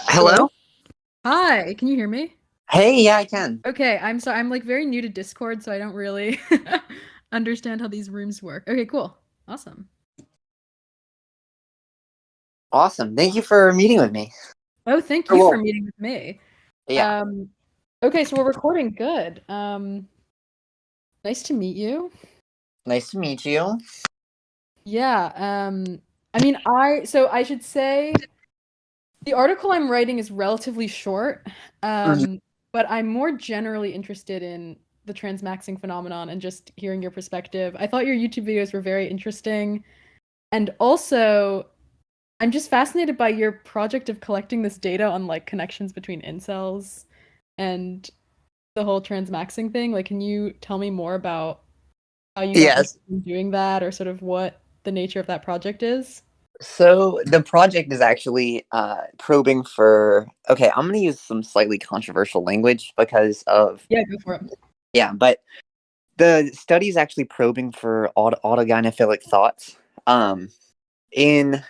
Hello? Hello? Hi, can you hear me? Hey, yeah, I can. Okay, I'm sorry. I'm like very new to Discord, so I don't really understand how these rooms work. Okay, cool. Awesome. Awesome. Thank you for meeting with me. Oh, thank Or you for well, meeting with me. yeah. Um, okay, so we're recording. Good. Nice to meet you. Nice to meet you. Yeah, I mean, I should say the article I'm writing is relatively short, Mhm. um, but I'm more generally interested in the transmaxing phenomenon and just hearing your perspective. I thought your YouTube videos were very interesting. And also, I'm just fascinated by your project of collecting this data on like connections between incels and the whole transmaxing thing. Like, can you tell me more about how you got Yes. interested in doing that or sort of what the nature of that project is? So the project is actually probing for. Okay, I'm going to use some slightly controversial language because of. Yeah, go for it. Yeah, but the study is actually probing for autogynephilic thoughts in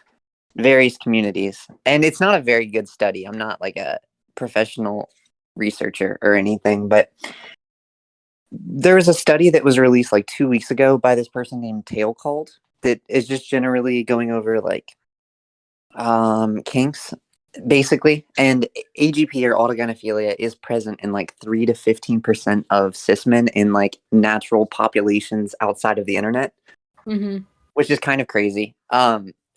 various communities. And it's not a very good study. I'm not like a professional researcher or anything, but there was a study that was released like 2 weeks ago by this person named Tail Called that is just generally going over like kinks basically, and AGP or autogynephilia is present in like 3 to 15% of cis men in like natural populations outside of the internet, Hmm. which is kind of crazy.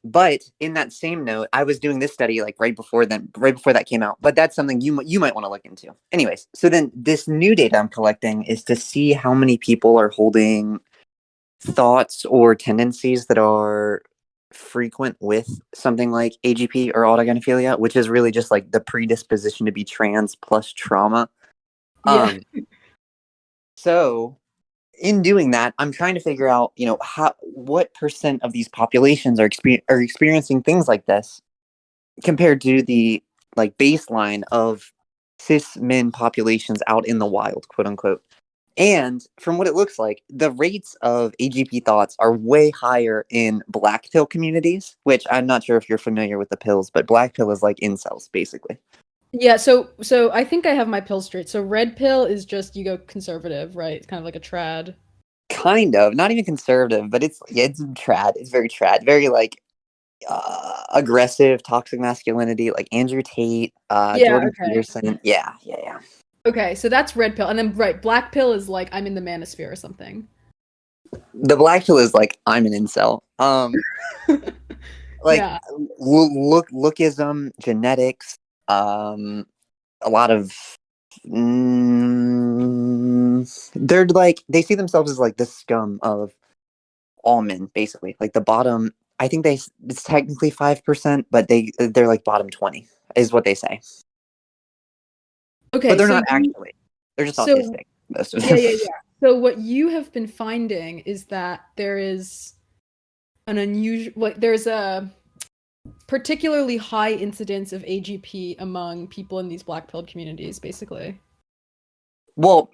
But in that same note, I was doing this study like right before that came out. But that's something you might want to look into. Anyways, so then this new data I'm collecting is to see how many people are holding thoughts or tendencies that are frequent with something like AGP or autogynephilia, which is really just like the predisposition to be trans plus trauma. Yeah. Um, so in doing that, I'm trying to figure out, how what percent of these populations are experiencing things like this compared to the like baseline of cis men populations out in the wild, quote unquote. And from what it looks like, the rates of AGP thoughts are way higher in black pill communities, which I'm not sure if you're familiar with the pills, but black pill is like incels, basically. Yeah, so I think I have my pill straight. So red pill is just you go conservative, right? It's kind of like a trad. Kind of, not even conservative, but it's trad. It's very trad, very like aggressive, toxic masculinity, like Andrew Tate, Yeah, Jordan okay. Peterson. Yeah, yeah, yeah. Okay, so that's red pill. And then right, black pill is like I'm in the manosphere or something. The black pill is like I'm an incel. Like Yeah. lookism, genetics, a lot of they're like they see themselves as like the scum of all men, basically. Like the bottom. I think it's technically 5%, but they're like bottom 20 is what they say. But Okay, they're so not you actually. They're just so autistic. Most of yeah, them. yeah, yeah. So what you have been finding is that there is an unusual like there's a particularly high incidence of AGP among people in these black pilled communities, basically. Well,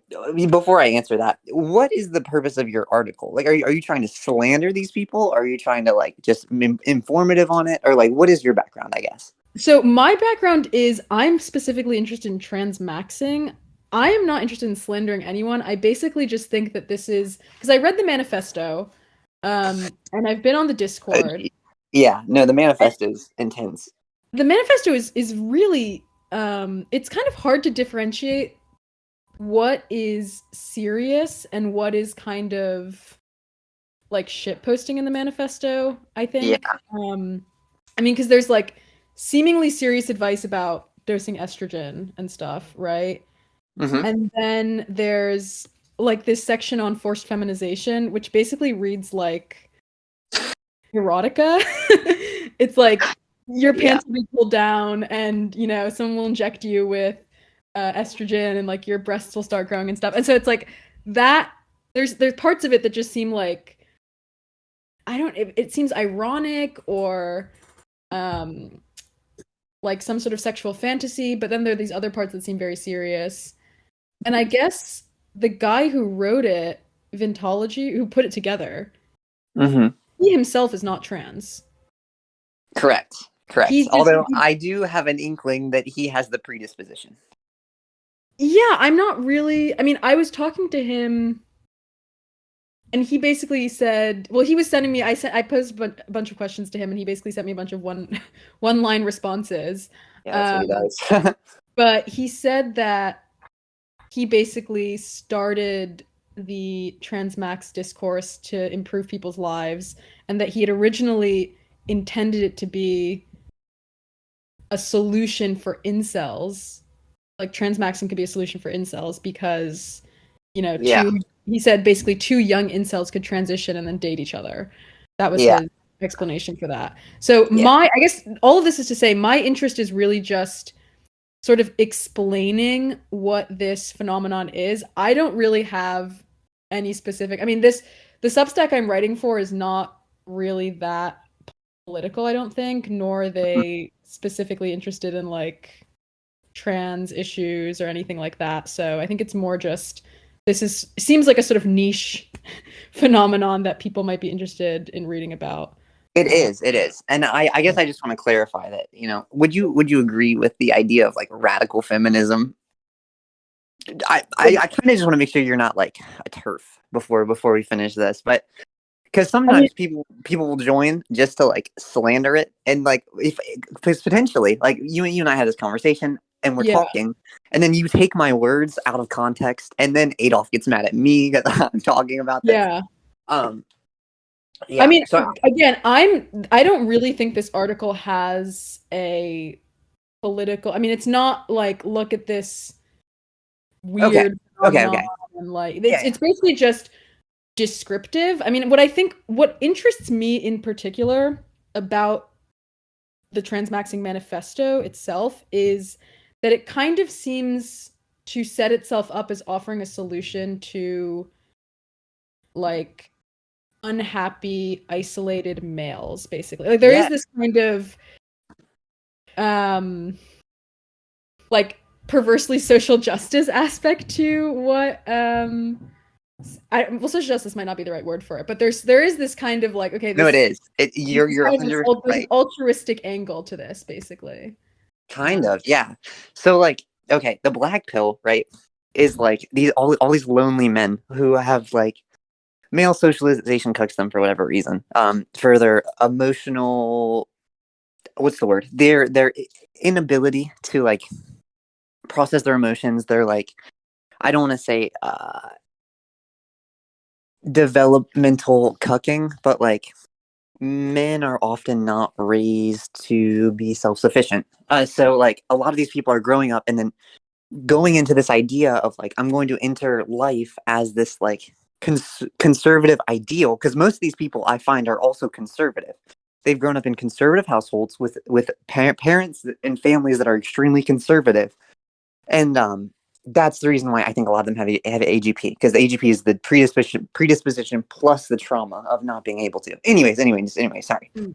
before I answer that, what is the purpose of your article? Like, are you trying to slander these people? Or are you trying to like just informative on it, or like what is your background? I guess. So my background is I'm specifically interested in transmaxing. I am not interested in slandering anyone. I basically just think that this is because I read the manifesto, and I've been on the Uh, Discord. yeah, no, the manifest is intense. The manifesto is really it's kind of hard to differentiate what is serious and what is kind of like shit posting in the manifesto, I Yeah. think. I mean, because there's like seemingly serious advice about dosing estrogen and stuff, right? Hmm. And then there's like this section on forced feminization, which basically reads like erotica. It's like your Yeah. pants will be pulled down and, someone will inject you with estrogen and like your breasts will start growing and stuff. And so it's like that there's parts of it that just seem like it seems ironic or um like some sort of sexual fantasy, but then there are these other parts that seem very serious. And I guess the guy who wrote it, Vintology, who put it together, Hmm. he himself is not trans. Correct. Correct. He's just Although I do have an inkling that he has the predisposition. yeah, I'm not really. I mean, I was talking to him and he basically said, well, he was sending me. I posed a bunch of questions to him, and he basically sent me a bunch of one line responses. Yeah, that's what he Um, does. but he said that he basically started the transmax discourse to improve people's lives, and that he had originally intended it to be a solution for incels. Like transmaxing could be a solution for incels because, Yeah. he said basically two young incels could transition and then date each other. That was Yeah. his explanation for that. So Yeah. I guess all of this is to say my interest is really just sort of explaining what this phenomenon is. I don't really have any specific. I mean, the Substack I'm writing for is not really that political, I don't think, nor are they specifically interested in like trans issues or anything like that. So I think it's more just seems like a sort of niche phenomenon that people might be interested in reading about. It is. It is. And I guess I just want to clarify that, would you agree with the idea of like radical feminism? I kind of just want to make sure you're not like a turf before we finish this, but because I mean, sometimes people will join just to like slander it, and like because potentially like you and I had this conversation and we're yeah, talking, and then you take my words out of context, and then Adolf gets mad at me because I'm talking about this. yeah. Um, I yeah. mean, So again, I don't really think this article has a political. I mean, it's not like look at this okay, weird okay, phenomenon okay. and like Yeah, yeah. it's basically just descriptive. I mean, what interests me in particular about the Transmaxing manifesto itself is that it kind of seems to set itself up as offering a solution to like unhappy isolated males basically. Like there is Yeah. this kind of um like perversely social justice aspect to what social justice might not be the right word for it, but there is this kind of like okay, No, it this is. You're kind of this 100% there's an right. altruistic angle to this basically. Kind of, yeah. So like, okay, the black pill, right, is like all these lonely men who have like male socialization cooks them for whatever reason. For their emotional, what's the word? Their inability to like process their emotions. They're like, I don't want to say developmental cucking, but like men are often not raised to be self-sufficient. So like a lot of these people are growing up and then going into this idea of like I'm going to enter life as this like conservative ideal, because most of these people I find are also conservative. They've grown up in conservative households with parents and families that are extremely conservative, and that's the reason why I think a lot of them have AGP, because the AGP is the predisposition plus the trauma of not being able to. Anyway, sorry. Mm.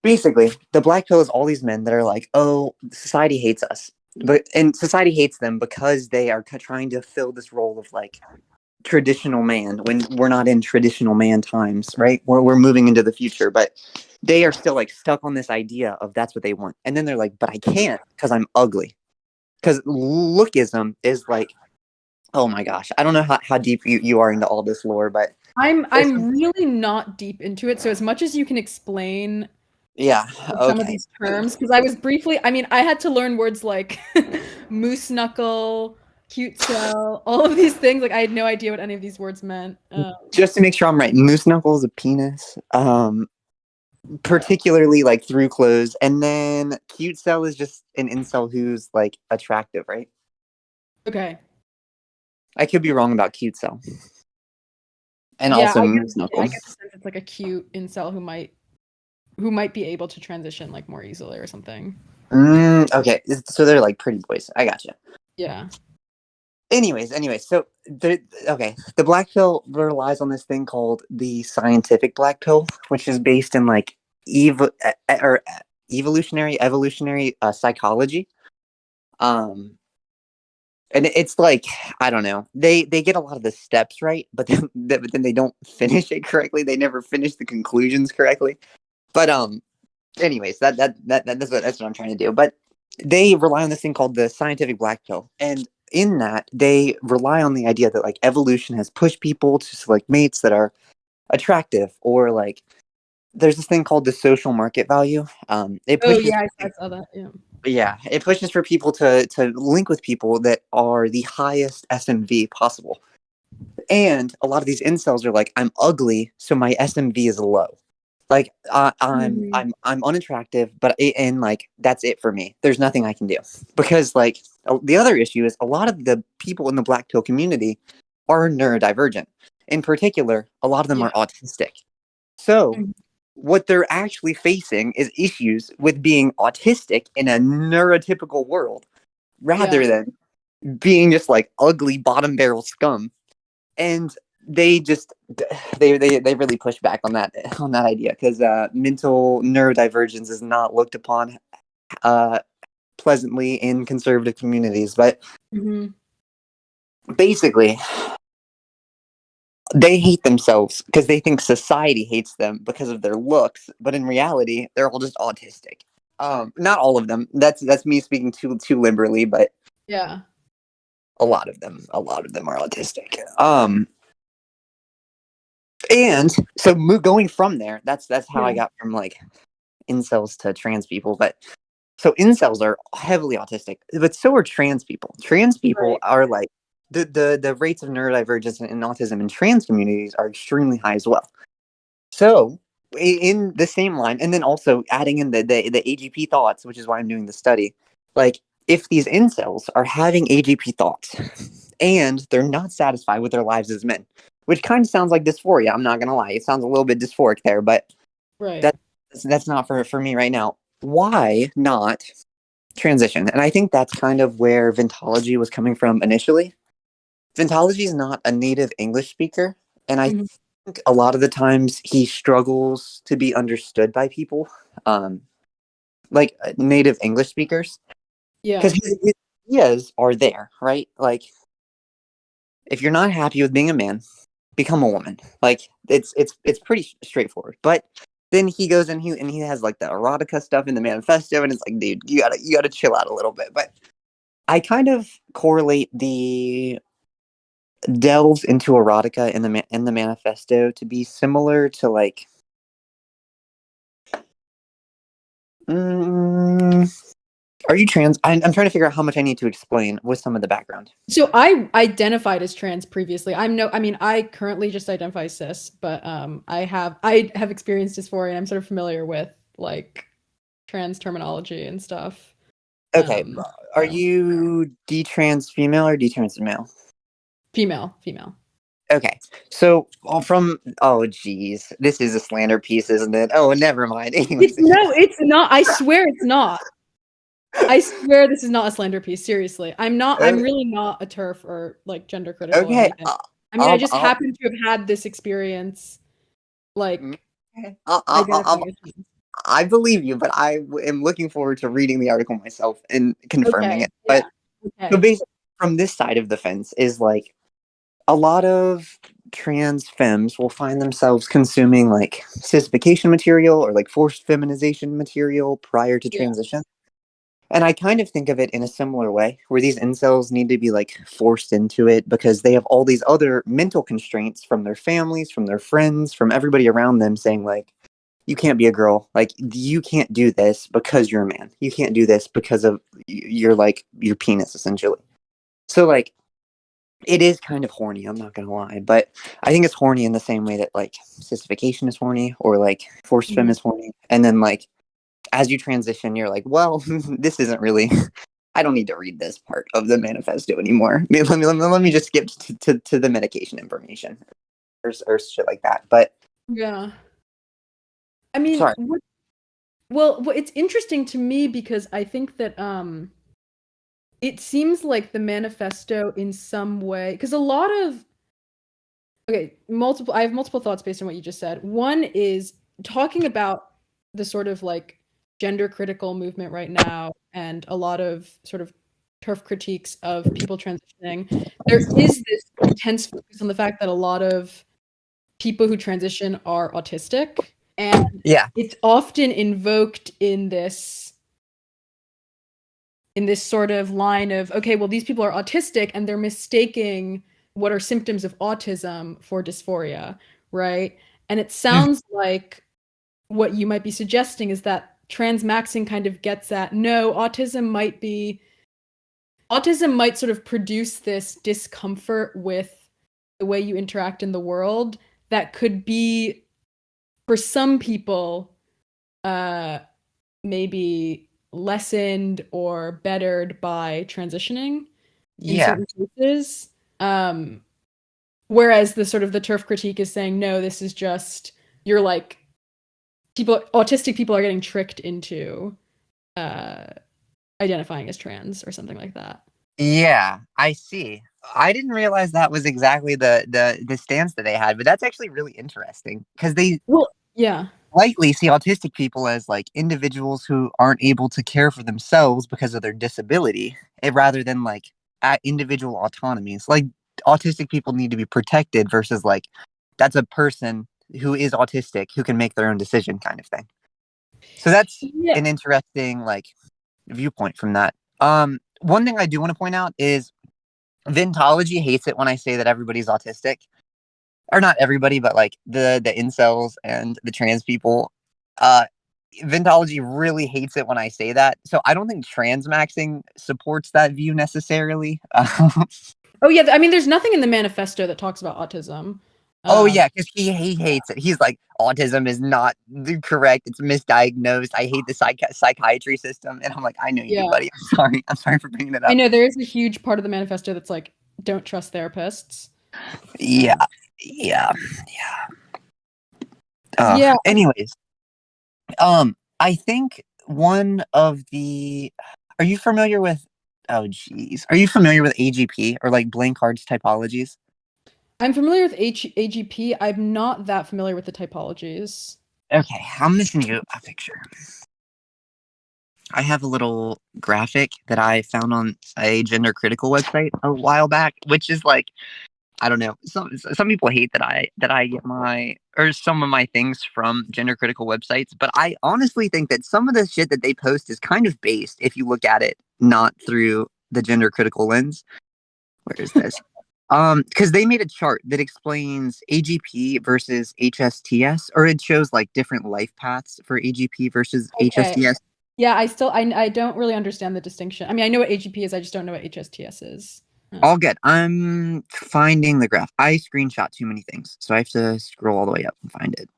Basically, the black pill is all these men that are like, oh, society hates us, and society hates them because they are trying to fill this role of like traditional man when we're not in traditional man times, right? We're moving into the future, but they are still like stuck on this idea of that's what they want, and then they're like, but I can't because I'm ugly. Because lookism is like, oh my gosh, I don't know how deep you are into all this lore, but I'm really not deep into it, so as much as you can explain yeah, some of okay. these terms, because I was briefly, I mean, I had to learn words like moose knuckle, cute cell, all of these things. Like I had no idea what any of these words meant. Just to make sure I'm right, moose knuckle is a penis. Particularly like through clothes, and then cute cell is just an incel who's like attractive, right? Okay. I could be wrong about cute cell, and Yeah, also moose knuckle. I get the sense it's like a cute incel who might be able to transition like more easily or something. Okay, so they're like pretty boys. I gotcha. Yeah. Anyways, so the black pill relies on this thing called the scientific black pill, which is based in like or evolutionary psychology. Um, and it's like I don't know. They get a lot of the steps right, but then they don't finish it correctly. They never finish the conclusions correctly. But anyways, that's what I'm trying to do. But they rely on this thing called the scientific black pill, and in that they rely on the idea that like evolution has pushed people to select mates that are attractive, or like there's this thing called the social market value. It Oh pushes, yeah, I saw that. Yeah. yeah, it pushes for people to link with people that are the highest SMV possible. And a lot of these incels are like, I'm ugly, so my SMV is low. Like Mm-hmm. I'm unattractive, but and like that's it for me. There's nothing I can do because like the other issue is a lot of the people in the black pill community are neurodivergent. In particular, a lot of them Yeah. are autistic. So Mhm. what they're actually facing is issues with being autistic in a neurotypical world Yeah. rather than being just like ugly bottom barrel scum. And they just they really push back on that idea because mental neurodivergence is not looked upon uh, pleasantly in conservative communities. But Mm-hmm. basically, they hate themselves because they think society hates them because of their looks. But in reality, they're all just autistic. Not all of them. That's me speaking too liberally, but Yeah. a lot of them are autistic. And so going from there, that's how I Yeah. got from like incels to trans people. But so incels are heavily autistic, but so are trans people. Trans people Right. are like the rates of neurodivergence and autism in trans communities are extremely high as well. So in the same line, and then also adding in the AGP thoughts, which is why I'm doing the study, like if these incels are having AGP thoughts and they're not satisfied with their lives as men, which kind of sounds like dysphoria. I'm not gonna lie, it sounds a little bit dysphoric there, but Right. that's not for me right now. Why not transition? And I think that's kind of where Vintology was coming from initially. Vintology is not a native English speaker, and I Mm-hmm. think a lot of the times he struggles to be understood by people, um, like native English speakers, because Yeah. his ideas are there, right? Like, if you're not happy with being a man, become a woman. Like, it's pretty straightforward. But then he goes and he has like the erotica stuff in the manifesto, and it's like, dude, you gotta chill out a little bit. But I kind of correlate the delves into erotica in the manifesto to be similar to like mm, are you trans? I'm trying to figure out how much I need to explain with some of the background. So I identified as trans previously. I mean, I currently just identify cis, but I have experienced dysphoria and I'm sort of familiar with like trans terminology and stuff. Okay, Um, are so you detrans female or detrans male? female. Okay, so from geez, this is a slander piece, isn't it? Oh, never mind. It's Anyways, no, it's not. I swear it's not. I swear this is not a slander piece. Seriously, I'm not. I'm okay, really not a turf or like gender critical or okay, anything. I mean, I just I'll, happen to have had this experience, mm, like okay. identifying as trans. I believe you, but am looking forward to reading the article myself and confirming Okay, it. yeah, But so okay, basically, from this side of the fence is like a lot of trans femmes will find themselves consuming like cistification material or like forced feminization material prior to yeah, transition. And I kind of think of it in a similar way, where these incels need to be like forced into it because they have all these other mental constraints from their families, from their friends, from everybody around them saying, like, you can't be a girl. Like, you can't do this because you're a man. You can't do this because of your penis, essentially. So, like, it is kind of horny, I'm not gonna lie. But I think it's horny in the same way that, like, cistification is horny or, like, forced femme mhm, is horny. And then, like, as you transition, you're like, well, this isn't really. I don't need to read this part of the manifesto anymore. Let me just skip to the medication information or shit like that. But yeah. I mean, sorry. it's interesting to me because I think that it seems like the manifesto in some way, because a lot of I have multiple thoughts based on what you just said. One is talking about the sort of like gender critical movement right now and a lot of sort of turf critiques of people transitioning. There is this intense focus on the fact that a lot of people who transition are autistic. And Yeah. it's often invoked in this sort of line of, okay, well, these people are autistic and they're mistaking what are symptoms of autism for dysphoria, right? And it Mhm. sounds like what you might be suggesting is that transmaxing kind of gets at, no, autism might sort of produce this discomfort with the way you interact in the world that could be, for some people, uh maybe lessened or bettered by transitioning in Yeah. certain cases. Um, Whereas the sort of the turf critique is saying, no, this is just, you're like, autistic people are getting tricked into uh, identifying as trans or something like that. Yeah, I see. I didn't realize that was exactly the stance that they had, but that's actually really interesting because they Well, yeah. likely see autistic people as like individuals who aren't able to care for themselves because of their disability, rather than like at individual autonomies. Like autistic people need to be protected versus like that's a person who is autistic who can make their own decision kind of thing. So that's Yeah. an interesting like viewpoint from that. One thing I do want to point out is Vintology hates it when I say that everybody's autistic, or not everybody, but like the incels and the trans people. Uh, Vintology really hates it when I say that. So I don't think transmaxing supports that view necessarily. Oh, yeah. I mean, there's nothing in the manifesto that talks about autism. Oh Um, yeah, because he hates it. He's like, autism is not correct. It's misdiagnosed. I hate the psychiatry system, and I'm like, I know you do, yeah. buddy. I'm sorry. I'm sorry for bringing it I up. know there is a huge part of the manifesto that's like, don't trust therapists. Yeah, yeah, yeah. Yeah. Anyways, I think one of the. Are you familiar with? Oh, geez. Are you familiar with AGP or like blank cards typologies? I'm familiar with AGP. I'm not that familiar with the typologies. Okay, I'm gonna send you a picture. I have a little graphic that I found on a gender critical website a while back, which is like I don't know. Some people hate that I get my or some of my things from gender critical websites, but I honestly think that some of the shit that they post is kind of based if you look at it not through the gender critical lens. Where is this? Because they made a chart that explains AGP versus HSTS, or it shows like different life paths for AGP versus Okay. HSTS. Yeah, I don't really understand the distinction. I mean, I know what AGP is, I just don't know what HSTS is. All good. I'm finding the graph. I screenshot too many things, so I have to scroll all the way up and find it.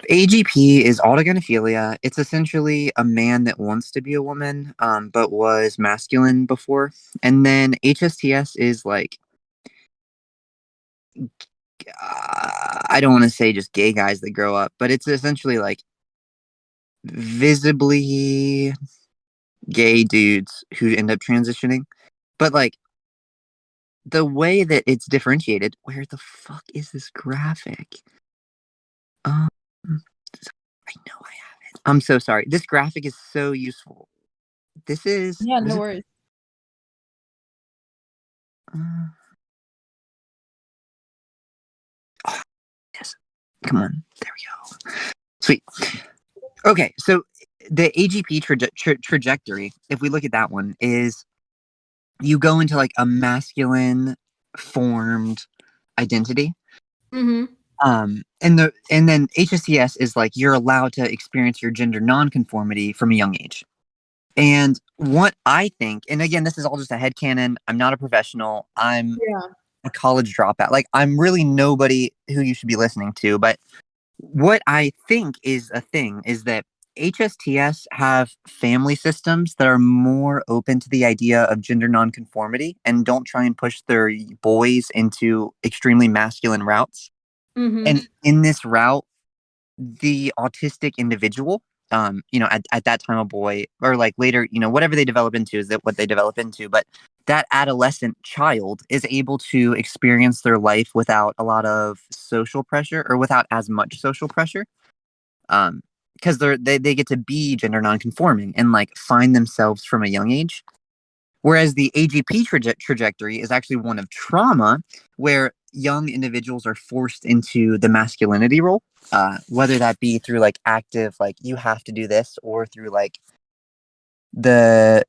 AGP is autogynephilia. It's essentially a man that wants to be a woman, but was masculine before. And then HSTS is like, I don't want to say just gay guys that grow up, but it's essentially like visibly gay dudes who end up transitioning. But like the way that it's differentiated, where the fuck is this graphic? Um, I know I have it. I'm so sorry. This graphic is so useful. This is Yeah, was no it? worries. Uh, oh, yes. Come on. There we go. Sweet. Okay, so the AGP trajectory, if we look at that one, is you go into like a masculine formed identity. Mm-hmm. And then HSCS is like you're allowed to experience your gender nonconformity from a young age. And what I think, and again, this is all just a headcanon. I'm not a professional. I'm Yeah. a college dropout. Like I'm really nobody who you should be listening to. But what I think is a thing is that HSTS have family systems that are more open to the idea of gender nonconformity and don't try and push their boys into extremely masculine routes. Mm-hmm. And in this route, the autistic individual, at that time a boy, or like later, whatever they develop into is that what they develop into. But that adolescent child is able to experience their life without a lot of social pressure or without as much social pressure. Because they get to be gender nonconforming and like find themselves from a young age. Whereas the AGP trajectory is actually one of trauma, where young individuals are forced into the masculinity role, whether that be through like active, like you have to do this, or through like the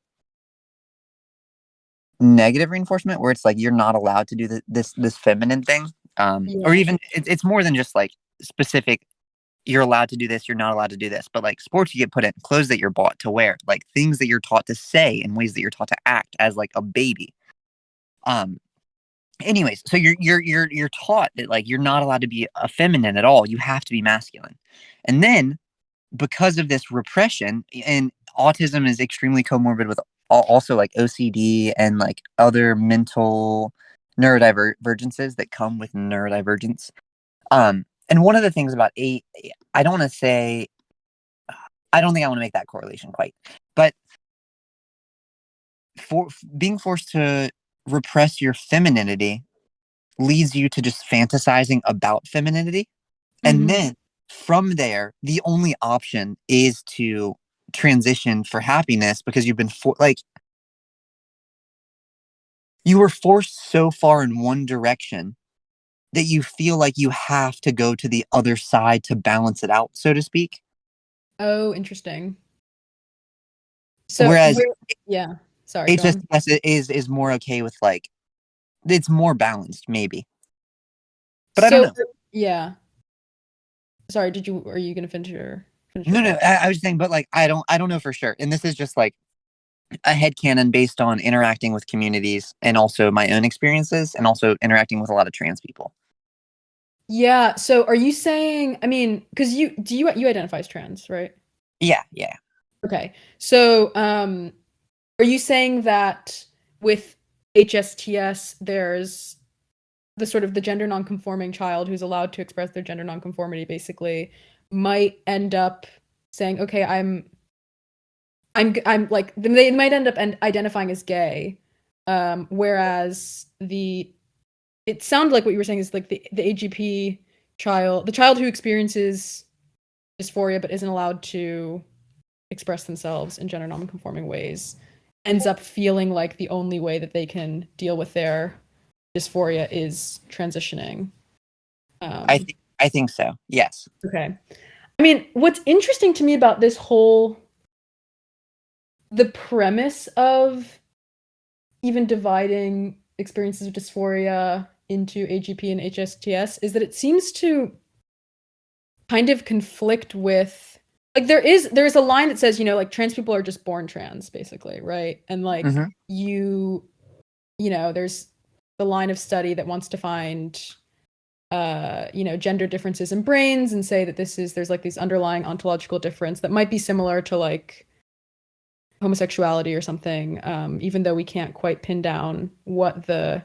negative reinforcement where it's like you're not allowed to do this feminine thing, or Yeah. even it's more than just like specific. You're allowed to do this. You're not allowed to do this. But like sports, you get put in clothes that you're bought to wear, like things that you're taught to say and ways that you're taught to act as like a baby. Um, anyways, so you're taught that like you're not allowed to be a feminine at all. You have to be masculine. And then because of this repression, and autism is extremely comorbid with also like OCD and like other mental neurodivergences that come with neurodivergence. And one of the things about I don't want to say, I don't think I want to make that correlation quite, but for being forced to repress your femininity leads you to just fantasizing about femininity. And Mm-hmm. then from there, the only option is to transition for happiness because you've been like, you were forced so far in one direction that you feel like you have to go to the other side to balance it out, so to speak. Oh, interesting. So, Whereas yeah. Sorry, go on. HSS is more okay with like, it's more balanced, maybe. But I don't So, know. yeah. Sorry, are you gonna finish your No, no, thought? I was saying, but like, I don't know for sure. And this is just like a headcanon based on interacting with communities and also my own experiences and also interacting with a lot of trans people. Yeah. So, are you saying? I mean, because you identify as trans, right? Yeah, yeah. Okay. So, are you saying that with HSTS, there's the sort of the gender nonconforming child who's allowed to express their gender nonconformity basically might end up saying, okay, I'm like they might end up identifying as gay, whereas it sounded like what you were saying is like the AGP child, the child who experiences dysphoria but isn't allowed to express themselves in gender nonconforming ways, ends up feeling like the only way that they can deal with their dysphoria is transitioning. Um, I think so. Yes. okay. I mean, what's interesting to me about this whole the premise of even dividing experiences of dysphoria into AGP and HSTS is that it seems to kind of conflict with like there's a line that says, like trans people are just born trans, basically, right? And like Hmm. there's the line of study that wants to find gender differences in brains and say that there's like these underlying ontological difference that might be similar to like homosexuality or something, even though we can't quite pin down what the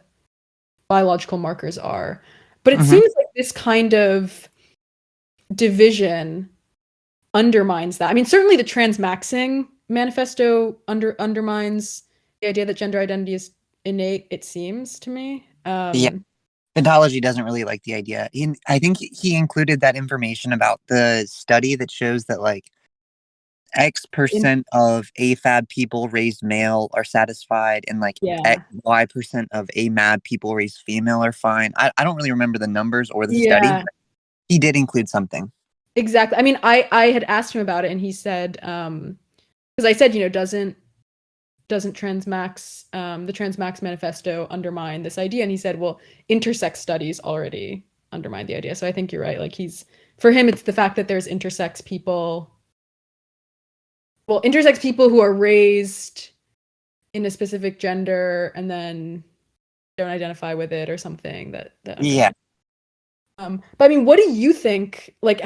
biological markers are. But it Hmm. seems like this kind of division undermines that. I mean, certainly the transmaxing manifesto undermines the idea that gender identity is innate, it seems to me. Yeah. Pentology doesn't really like the idea. I think he included that information about the study that shows that like In, X% of AFAB people raised male are satisfied, and like yeah. Y% of AMAB people raised female are fine. I don't really remember the numbers or the study, Yeah. but he did include something. Exactly. I mean, I had asked him about it and he said, because I said, doesn't the Transmax manifesto undermine this idea? And he said, well, intersex studies already undermine the idea. So I think you're right. Like for him, it's the fact that there's intersex people who are raised in a specific gender and then don't identify with it or something that Yeah. undermines. But I mean, what do you think? Like,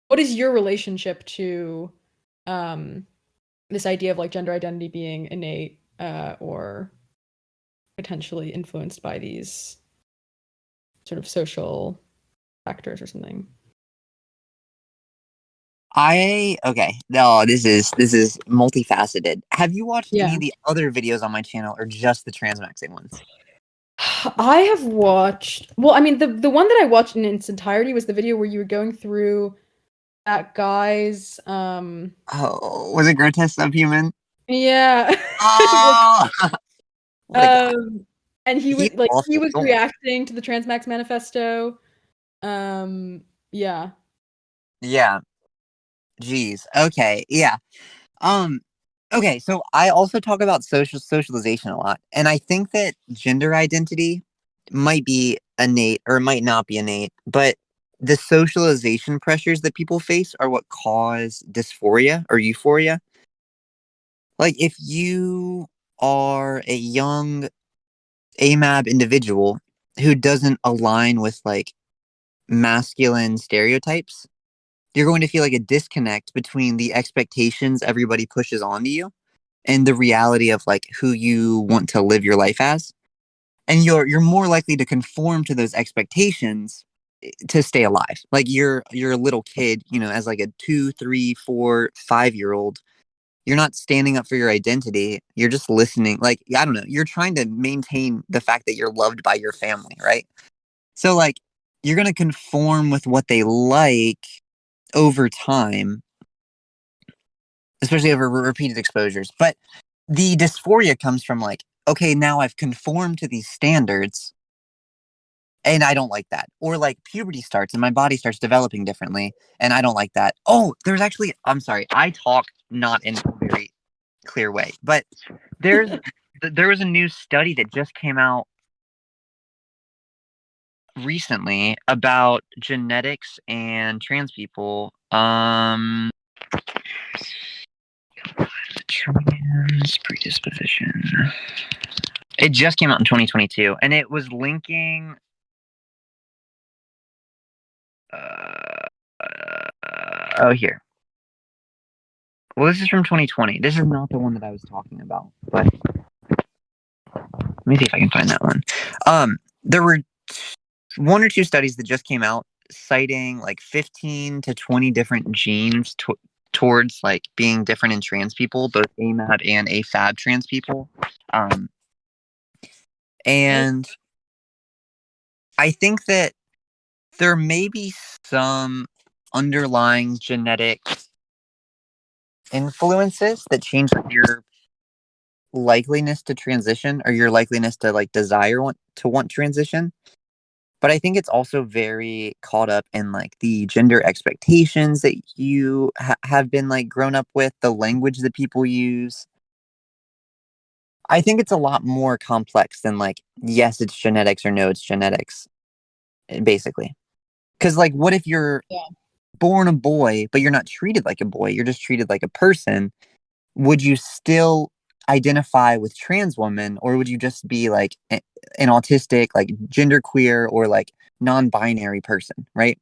what is your relationship to um, this idea of like gender identity being innate or potentially influenced by these sort of social factors or something? Okay. No, this is multifaceted. Have you watched any Yeah. of the other videos on my channel or just the transmaxing ones? I have watched, well, I mean, the one that I watched in its entirety was the video where you were going through that guy's Oh, was it grotesque subhuman? yeah. Oh, what a guy. um And he He's would like he also was gone. reacting to the Transmax manifesto. Yeah. Yeah. Jeez. Okay. Yeah. Um. Okay. So I also talk about socialization a lot, and I think that gender identity might be innate or might not be innate, but the socialization pressures that people face are what cause dysphoria or euphoria. Like if you are a young AMAB individual who doesn't align with like masculine stereotypes, you're going to feel like a disconnect between the expectations everybody pushes onto you and the reality of like who you want to live your life as. And you're more likely to conform to those expectations to stay alive. Like you're a little kid, you know, as like a 2, 3, 4, 5 year old. You're not standing up for your identity. You're just listening. Like, I don't know. You're trying to maintain the fact that you're loved by your family, right? So, like, you're going to conform with what they like over time, especially over repeated exposures. But the dysphoria comes from, like, okay, now I've conformed to these standards and I don't like that. Or, like, puberty starts and my body starts developing differently and I don't like that. Oh, there's actually, I'm sorry, I talk not in a very clear way, but there's there was a new study that just came out recently about genetics and trans people. Trans predisposition. It just came out in 2022, and it was linking. Oh, here. Well, this is from 2020. This is not the one that I was talking about, but let me see if I can find that one. There were one or two studies that just came out citing like 15 to 20 different genes towards like being different in trans people, both AMAB and AFAB trans people. Um, and I think that there may be some underlying genetic influences that change your likeliness to transition or your likeliness to like want transition. But I think it's also very caught up in like the gender expectations that you have been like grown up with, the language that people use. I think it's a lot more complex than like, yes, it's genetics or no, it's genetics, basically. Because like, what if you're Yeah. born a boy, but you're not treated like a boy? You're just treated like a person. Would you still identify with trans woman, or would you just be like an autistic, like genderqueer, or like non-binary person, right?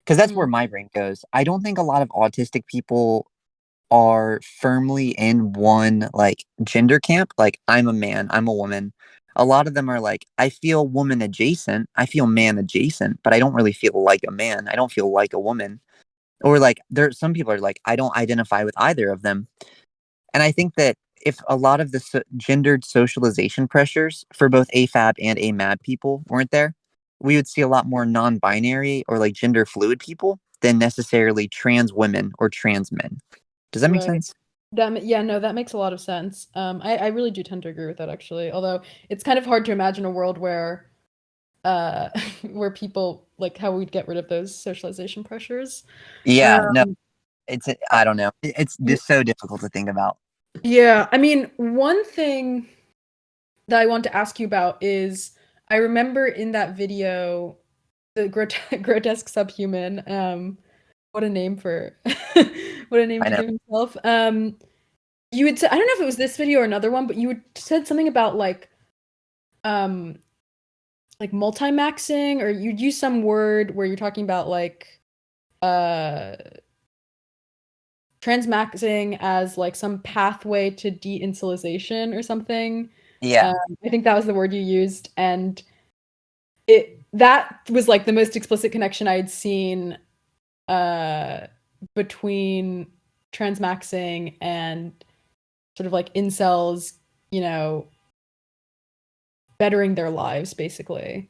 Because that's where my brain goes. I don't think a lot of autistic people are firmly in one like gender camp. Like, I'm a man, I'm a woman. A lot of them are like, I feel woman adjacent, I feel man adjacent, but I don't really feel like a man. I don't feel like a woman. Or like, some people are like, I don't identify with either of them. And I think that if a lot of the gendered socialization pressures for both AFAB and AMAB people weren't there, we would see a lot more non-binary or like gender fluid people than necessarily trans women or trans men. Does that make Right. sense? Yeah, no, that makes a lot of sense. I really do tend to agree with that actually. Although it's kind of hard to imagine a world where uh where people like how we'd get rid of those socialization pressures. Yeah, no, Um I don't know. It's just so difficult to think about. yeah, I mean, one thing that I want to ask you about is I remember in that video the grotesque subhuman, what a name for what a name I to know. give himself. You would say, I don't know if it was this video or another one, but you had said something about um like multi-maxing, or you'd use some word where you're talking about like uh transmaxing as like some pathway to de-insulization or something. Yeah. Um, I think that was the word you used, and it that was like the most explicit connection I had seen uh between transmaxing and sort of like incels, you know, bettering their lives basically.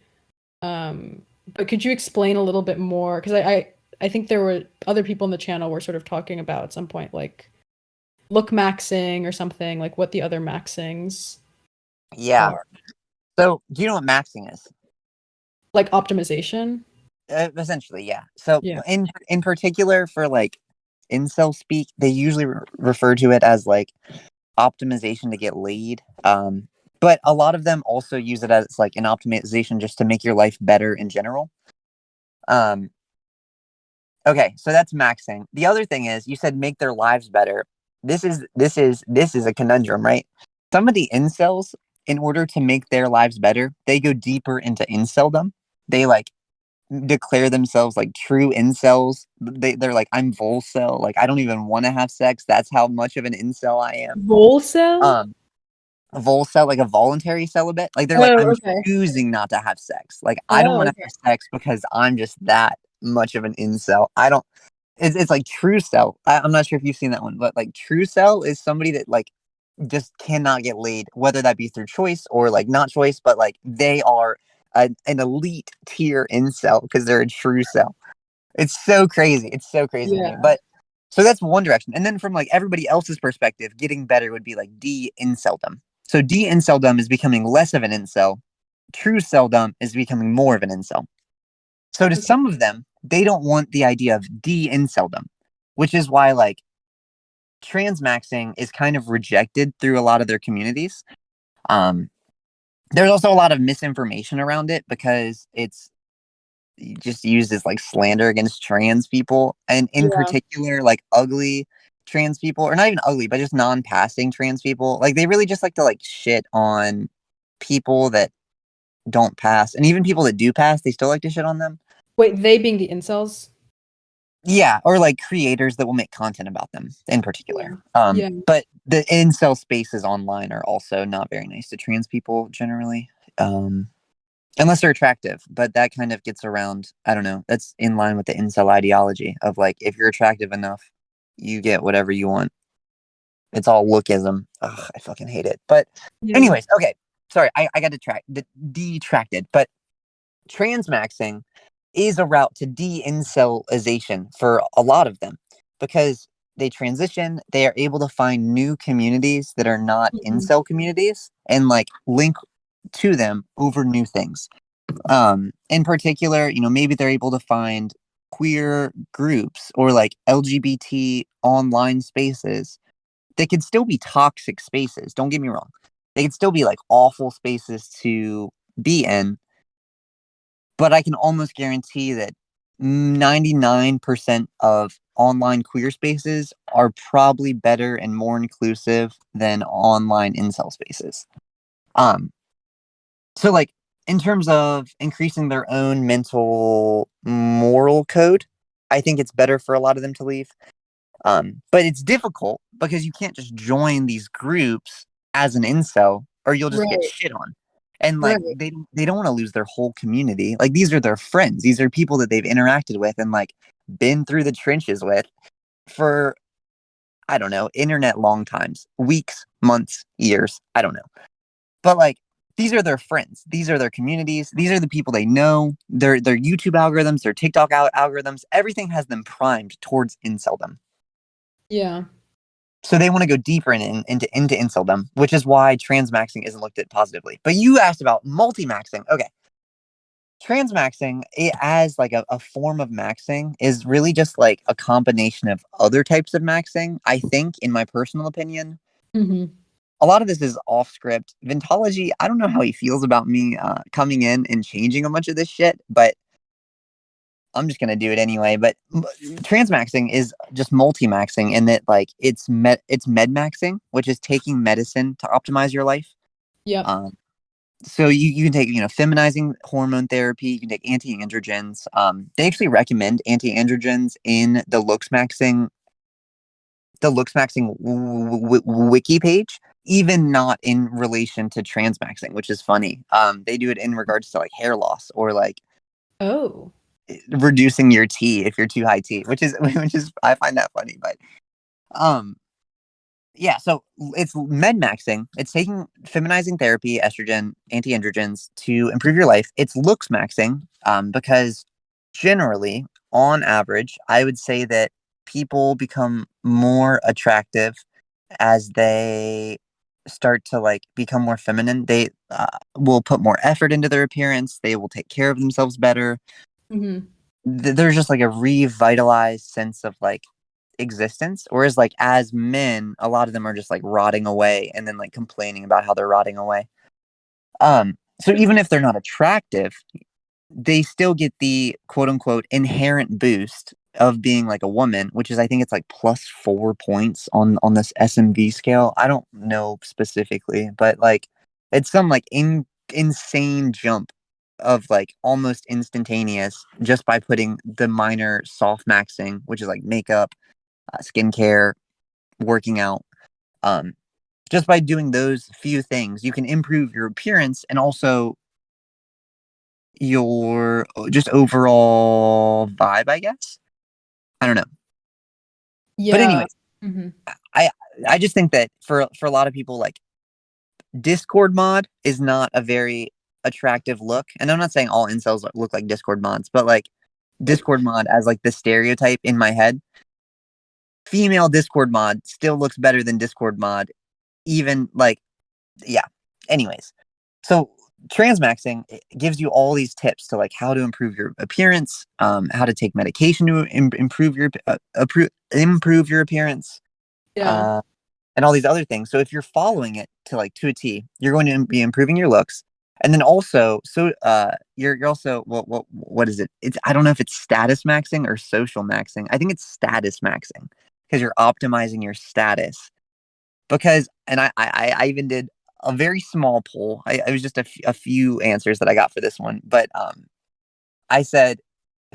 But could you explain a little bit more? Because I think there were other people in the channel were sort of talking about at some point like look maxing or something, like what the other maxings Yeah. are. So, do you know what maxing is? Like optimization? Essentially, yeah. So, Yeah. in particular, for like incel speak, they usually refer to it as like optimization to get laid. But a lot of them also use it as like an optimization just to make your life better in general. Um, okay, so that's maxing. The other thing is, you said make their lives better. This is a conundrum, right? Some of the incels, in order to make their lives better, they go deeper into inceldom. They like declare themselves like true incels. They're like, I'm volcel. Like, I don't even want to have sex. That's how much of an incel I am. Volcel? Um, Volcel, like a voluntary celibate. Like, they're like, Oh, I'm okay. choosing not to have sex. Like, I don't Oh, want to okay. have sex because I'm just that much of an incel. I don't. It's like true cell. I'm not sure if you've seen that one, but like true cell is somebody that like just cannot get laid, whether that be through choice or like not choice, but like they are an elite tier incel because they're a true cell. It's so crazy. It's so crazy to me. Yeah. But so that's one direction. And then from like everybody else's perspective, getting better would be like de-inceldom. So de-inceldom is becoming less of an incel. True celldom is becoming more of an incel. So to Okay. some of them, they don't want the idea of de-inceldom, which is why like transmaxing is kind of rejected through a lot of their communities. Um, there's also a lot of misinformation around it because it's just used as like slander against trans people, and in Yeah. particular like ugly trans people, or not even ugly but just non-passing trans people. Like they really just like to like shit on people that don't pass, and even people that do pass they still like to shit on them. Wait, they being the incels? Yeah, or like creators that will make content about them in Yeah. particular. Yeah. But the incel spaces online are also not very nice to trans people generally. Unless they're attractive, but that kind of gets around. I don't know. That's in line with the incel ideology of like, if you're attractive enough, you get whatever you want. It's all lookism. Ugh, I fucking hate it. But, Yeah. anyways, okay. Sorry, I got detracted. But transmaxing is a route to de-incelization for a lot of them because they transition. They are able to find new communities that are not Mhm. incel communities and like link to them over new things. In particular, maybe they're able to find queer groups or like LGBT online spaces. They could still be toxic spaces, don't get me wrong. They could still be like awful spaces to be in, but I can almost guarantee that 99% of online queer spaces are probably better and more inclusive than online incel spaces. Um, So, like, in terms of increasing their own mental moral code, I think it's better for a lot of them to leave. But it's difficult because you can't just join these groups as an incel or you'll just get Right. shit on. And like Right. they don't want to lose their whole community. Like these are their friends. These are people that they've interacted with and like been through the trenches with for I don't know, internet long times, weeks, months, years, I don't know. But like these are their friends. These are their communities. These are the people they know. Their YouTube algorithms, their TikTok algorithms, everything has them primed towards inceldom. Yeah. So they want to go deeper into inceldom, which is why transmaxing isn't looked at positively. But you asked about multi-maxing. Okay. Transmaxing as like a form of maxing is really just like a combination of other types of maxing, I think, in my personal opinion. Hmm. A lot of this is off script. Vintology, I don't know how he feels about me coming in and changing a bunch of this shit, but I'm just gonna do it anyway. But transmaxing is just multi-maxing in that like it's med maxing, which is taking medicine to optimize your life. Yep. Um, so you can take feminizing hormone therapy. You can take anti-androgens. They actually recommend anti-androgens in the looks maxing wiki page, even not in relation to transmaxing, which is funny. They do it in regards to like hair loss or like Oh. reducing your T if you're too high T, which is I find that funny. But um, yeah, so it's med maxing. It's taking feminizing therapy, estrogen, anti-androgens to improve your life. It's looks maxing, because generally, on average, I would say that people become more attractive as they start to like become more feminine. will put more effort into their appearance. They will take care of themselves better. Mm-hmm. There's just like a revitalized sense of like existence. Whereas like as men, a lot of them are just like rotting away and then like complaining about how they're rotting away. So even if they're not attractive, they still get the quote unquote inherent boost of being like a woman, which is I think it's like plus 4 points on this SMV scale. I don't know specifically, but like it's some like insane jump of like almost instantaneous just by putting the minor soft maxing, which is like makeup, skincare, working out. Um, just by doing those few things, you can improve your appearance and also your just overall vibe, I guess. I don't know. But Yeah. anyways, Mm-hmm. I I just think that for a lot of people, like Discord mod is not a very attractive look. And I'm not saying all incels look like Discord mods, but like Discord mod as like the stereotype in my head, female Discord mod still looks better than Discord mod. Even like, yeah. Anyways, so transmaxing gives you all these tips to like how to improve your appearance, how to take medication to improve your improve your appearance, Yeah. uh, and all these other things. So if you're following it to a T, you're going to be improving your looks. And then also, so you're also what is it? It's I don't know if it's status maxing or social maxing. I think it's status maxing because you're optimizing your status. Because and I even did a very small poll. It was just a few answers that I got for this one, but I said,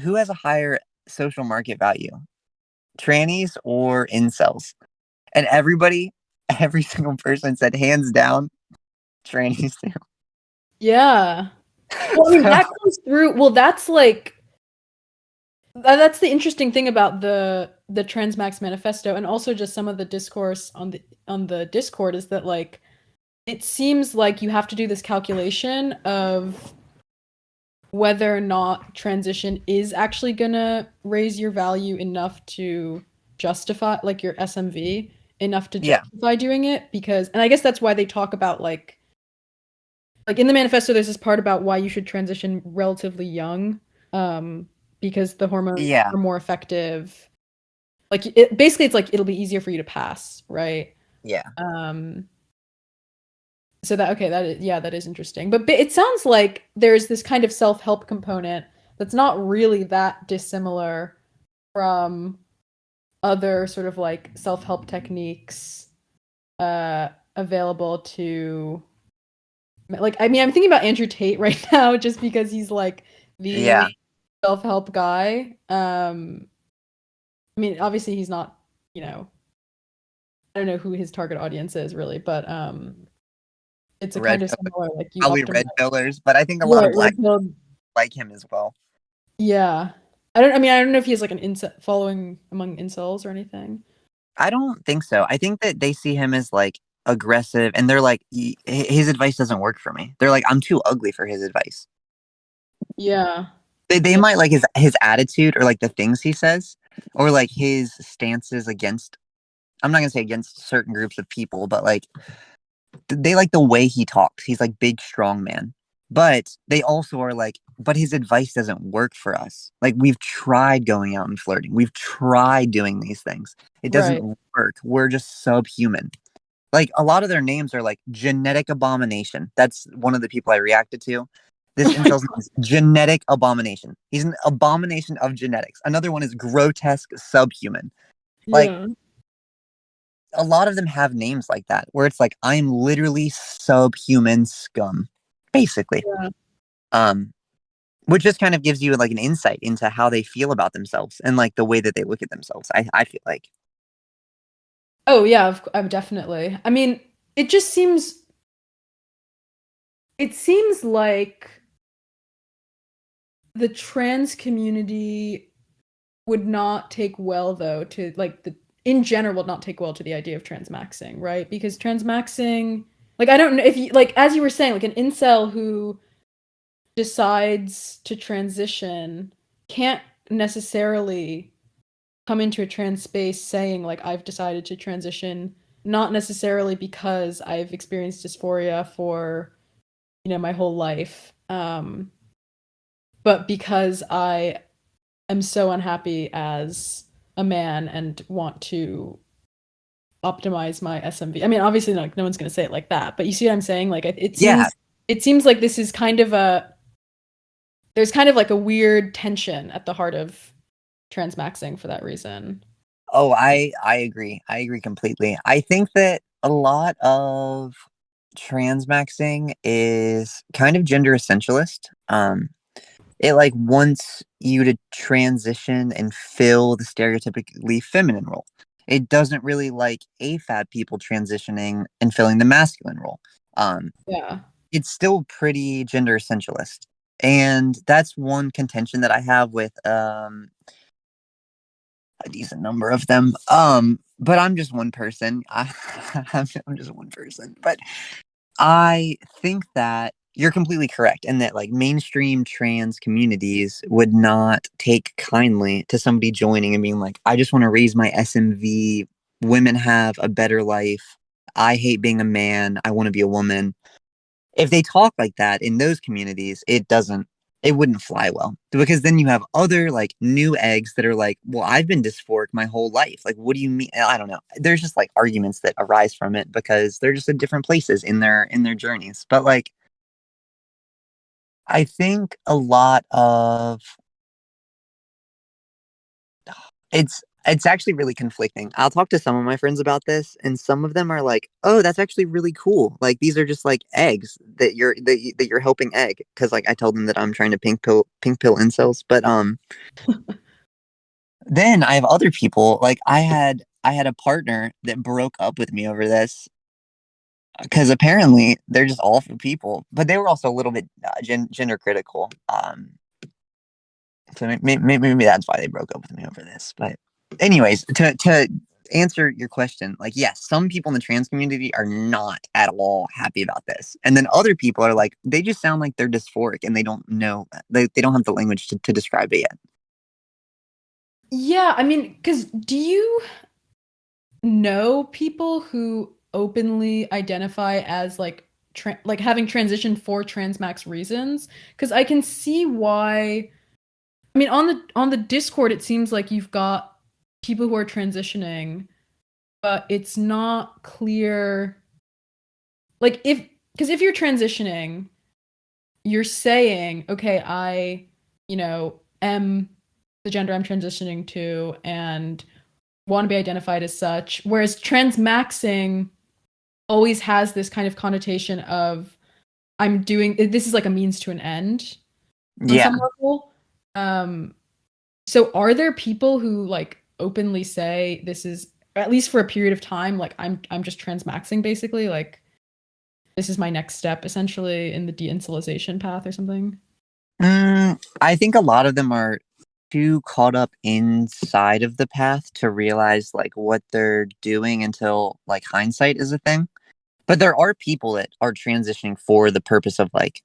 who has a higher social market value, trannies or incels? And every single person said hands down, trannies do. Yeah. Well, I mean, So that comes through. Well, that's like that's the interesting thing about the Transmax manifesto, and also just some of the discourse on the Discord is that like it seems like you have to do this calculation of whether or not transition is actually gonna raise your value enough to justify like your SMV enough to yeah, justify doing it because and I guess that's why they talk about like in the manifesto there's this part about why you should transition relatively young because the hormones yeah, are more effective like it basically it's like it'll be easier for you to pass right yeah, um so that okay that is yeah that is interesting but it sounds like there's this kind of self-help component that's not really that dissimilar from other sort of like self-help techniques available to like I mean I'm thinking about Andrew Tate right now just because he's like the yeah, self-help guy I mean obviously he's not you know I don't know who his target audience is really but it's a red kind of pill- similar like you probably optimize red pillars, but I think a lot of right black red pill like him as well. yeah I mean I don't know if he has like an incel following among incels or anything I don't think so. I think that they see him as like aggressive, and they're like, his advice doesn't work for me. They're like, I'm too ugly for his advice. yeah They yeah might like his attitude or like the things he says or like his stances against. I'm not gonna say against certain groups of people, but like they like the way he talks. He's like big, strong man. But they also are like, but his advice doesn't work for us. Like we've tried going out and flirting. We've tried doing these things. It right doesn't work. We're just subhuman. Like a lot of their names are like genetic abomination. That's one of the people I reacted to. This oh my incel's name is genetic abomination. He's an abomination of genetics. Another one is grotesque subhuman. Like yeah a lot of them have names like that where it's like I'm literally subhuman scum, basically. yeah Um, which just kind of gives you like an insight into how they feel about themselves and like the way that they look at themselves. I feel like. oh yeah definitely I mean it just seems it seems like the trans community would not take well though to like the in general would not take well to the idea of transmaxing right because transmaxing like I don't know if you like as you were saying like an incel who decides to transition can't necessarily come into a trans space saying like I've decided to transition not necessarily because I've experienced dysphoria for my whole life. But because I am so unhappy as a man and want to optimize my SMV. I mean, obviously, like no one's going to say it like that, but you see what I'm saying? Like Yeah. it seems like this is kind of a there's kind of like a weird tension at the heart of transmaxing for that reason. Oh, I agree. I agree completely. I think that a lot of transmaxing is kind of gender essentialist. It like wants you to transition and fill the stereotypically feminine role. It doesn't really like AFAB people transitioning and filling the masculine role. Um, Yeah. it's still pretty gender essentialist, and that's one contention that I have with a decent number of them. But I'm just one person. I'm just one person. But I think that you're completely correct, and that like mainstream trans communities would not take kindly to somebody joining and being like, "I just want to raise my SMV. Women have a better life. I hate being a man. I want to be a woman." If they talk like that in those communities, it wouldn't fly well, because then you have other like new eggs that are like, well, I've been dysphoric my whole life. Like, what do you mean? I don't know. There's just like arguments that arise from it because they're just at different places in their journeys. But like, I think a lot of it's actually really conflicting. I'll talk to some of my friends about this, and some of them are like, "Oh, that's actually really cool. Like these are just like eggs that you're helping egg." Because like I told them that I'm trying to pink pill incels, but then I have other people. Like I had a partner that broke up with me over this because apparently they're just awful people, but they were also a little bit gender critical. So maybe that's why they broke up with me over this. But anyways, to answer your question, like yes, some people in the trans community are not at all happy about this, and then other people are like they just sound like they're dysphoric and they don't know they don't have the language to describe it yet. Yeah, I mean, because do you know people who openly identify as like like having transitioned for transmax reasons? Because I can see why. I mean, on the Discord, it seems like you've got people who are transitioning, but it's not clear. Like if because if you're transitioning, you're saying, okay, I, am the gender I'm transitioning to and want to be identified as such. Whereas transmaxing always has this kind of connotation of I'm doing this is like a means to an end on Yeah. some level. Um, so are there people who like openly say this is at least for a period of time, like I'm just transmaxing basically, like this is my next step essentially in the de-insulization path or something? I think a lot of them are too caught up inside of the path to realize like what they're doing until like hindsight is a thing. But there are people that are transitioning for the purpose of like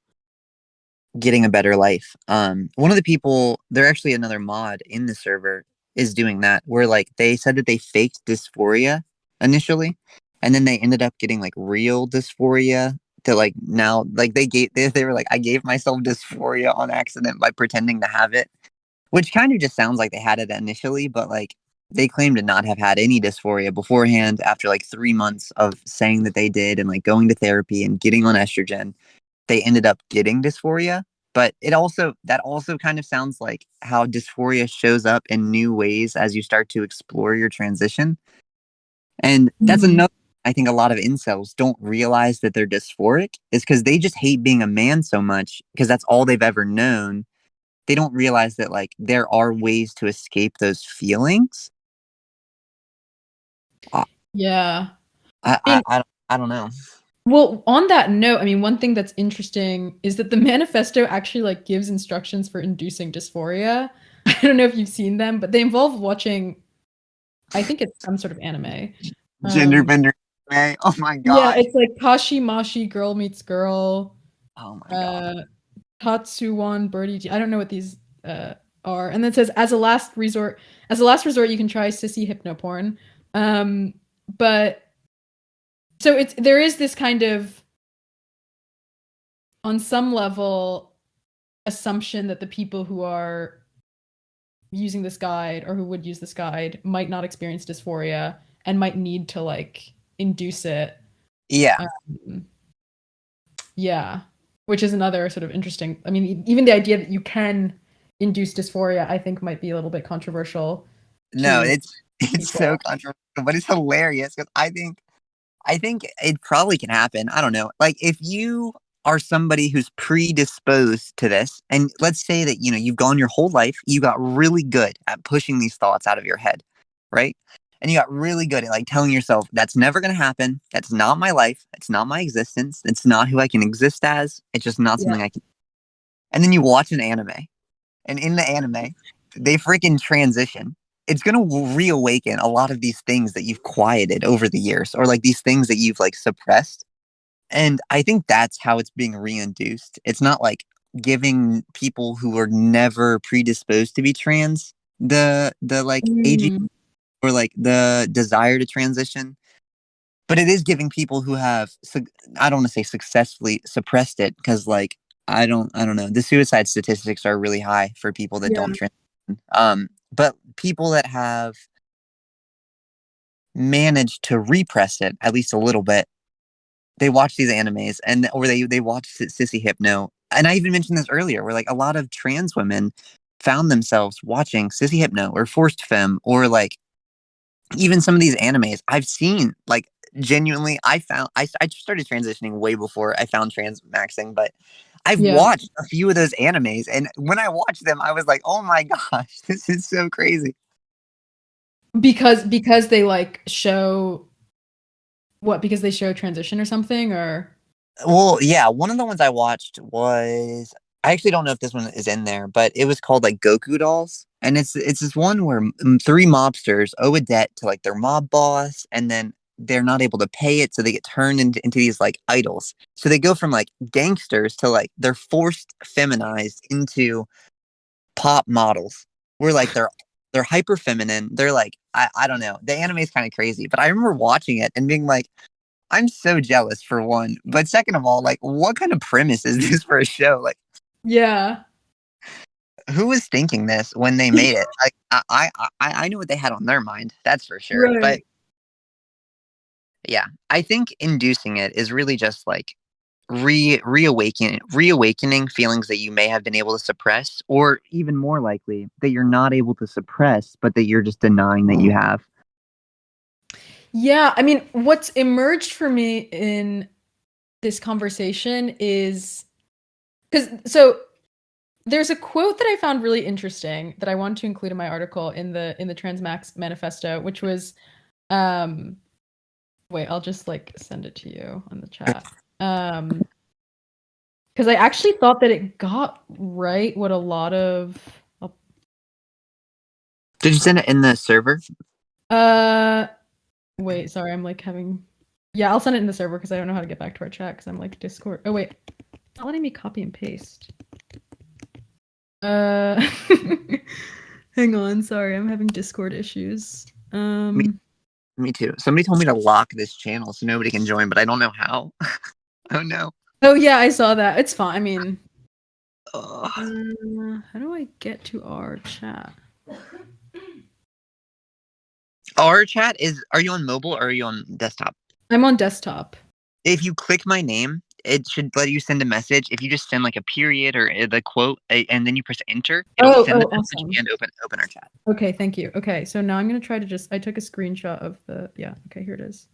getting a better life. One of the people, they're actually another mod in the server, is doing that where like they said that they faked dysphoria initially, and then they ended up getting like real dysphoria. To like now, like they were like, I gave myself dysphoria on accident by pretending to have it, which kind of just sounds like they had it initially, but like they claim to not have had any dysphoria beforehand after like 3 months of saying that they did and like going to therapy and getting on estrogen. They ended up getting dysphoria. But that also kind of sounds like how dysphoria shows up in new ways as you start to explore your transition. And that's Mhm. another, I think a lot of incels don't realize that they're dysphoric is because they just hate being a man so much because that's all they've ever known. They don't realize that like there are ways to escape those feelings. I Yeah. I I I, mean, I don't know. well, on that note, I mean, one thing that's interesting is that the manifesto actually like gives instructions for inducing dysphoria. I don't know if you've seen them, but they involve watching, I think it's some sort of anime. Gender Um, bender. Oh my yeah, gosh. it's like Kashi Mashi, girl meets girl, Oh my god. uh, Tatsuwan, birdie. I don't know what these are. And then it says, as a last resort, you can try sissy hypnoporn. But so there is this kind of on some level, assumption that the people who are using this guide or who would use this guide might not experience dysphoria and might need to like induce it. Yeah. Um, yeah, which is another sort of interesting. I mean, even the idea that you can induce dysphoria, I think, might be a little bit controversial No, to it's so people. controversial, but it's hilarious because I think it probably can happen. I don't know. Like if you are somebody who's predisposed to this, and let's say that you've gone your whole life, you got really good at pushing these thoughts out of your head, right? And you got really good at like telling yourself that's never going to happen. That's not my life. It's not my existence. It's not who I can exist as. It's just not Yeah. something I can. And then you watch an anime, and in the anime, they freaking transition. It's going to reawaken a lot of these things that you've quieted over the years, or like these things that you've like suppressed. And I think that's how it's being reinduced. It's not like giving people who are never predisposed to be trans the like aging Mm, or like the desire to transition, but it is giving people who have I don't want to say successfully suppressed it because like I don't know, the suicide statistics are really high for people that yeah. don't transition. But people that have managed to repress it at least a little bit, they watch these animes or they watch Sissy Hypno. And I even mentioned this earlier, where like a lot of trans women found themselves watching Sissy Hypno or Forced Femme or like even some of these animes I've seen. Like genuinely, I started transitioning way before I found transmaxing, but I've Yeah. watched a few of those animes, and when I watched them, I was like, "Oh my gosh, this is so crazy." Because they like show what? Because they show transition or something, or Well, yeah, one of the ones I watched was I actually don't know if this one is in there, but it was called like Goku Dolls, and it's this one where three mobsters owe a debt to like their mob boss, and then they're not able to pay it, so they get turned into these like idols. So they go from like gangsters to like they're forced feminized into pop models. Where like they're hyper feminine. They're like I don't know. The anime is kind of crazy, but I remember watching it and being like, I'm so jealous for one, but second of all, like, what kind of premise is this for a show? Like, yeah. who was thinking this when they made it? Like, I knew what they had on their mind, that's for sure. But Right. yeah, I think inducing it is really just like reawakening feelings that you may have been able to suppress, or even more likely that you're not able to suppress, but that you're just denying that you have. Yeah, I mean, what's emerged for me in this conversation is because so there's a quote that I found really interesting that I want to include in my article in the Transmax manifesto, which was um wait, I'll just like send it to you on the chat. Because I actually thought that it got right what a lot of Did you send it in the server? uh wait, sorry, I'm like having yeah, I'll send it in the server because I don't know how to get back to our chat because I'm like Discord. Oh wait, it's not letting me copy and paste. Uh, hang on. Sorry, I'm having Discord issues. Me too. Somebody told me to lock this channel so nobody can join, but I don't know how. Oh no. Oh yeah, I saw that. It's fine. I mean, Ugh. how do I get to our chat? Our chat is, are you on mobile or are you on desktop? I'm on desktop. If you click my name, it should let you send a message. If you just send like a period or the quote and then you press enter, it'll Oh, send oh, the message awesome. and open our chat. Okay, thank you. Okay, so now I'm gonna try to just. I took a screenshot of the. Yeah. Okay, here it is.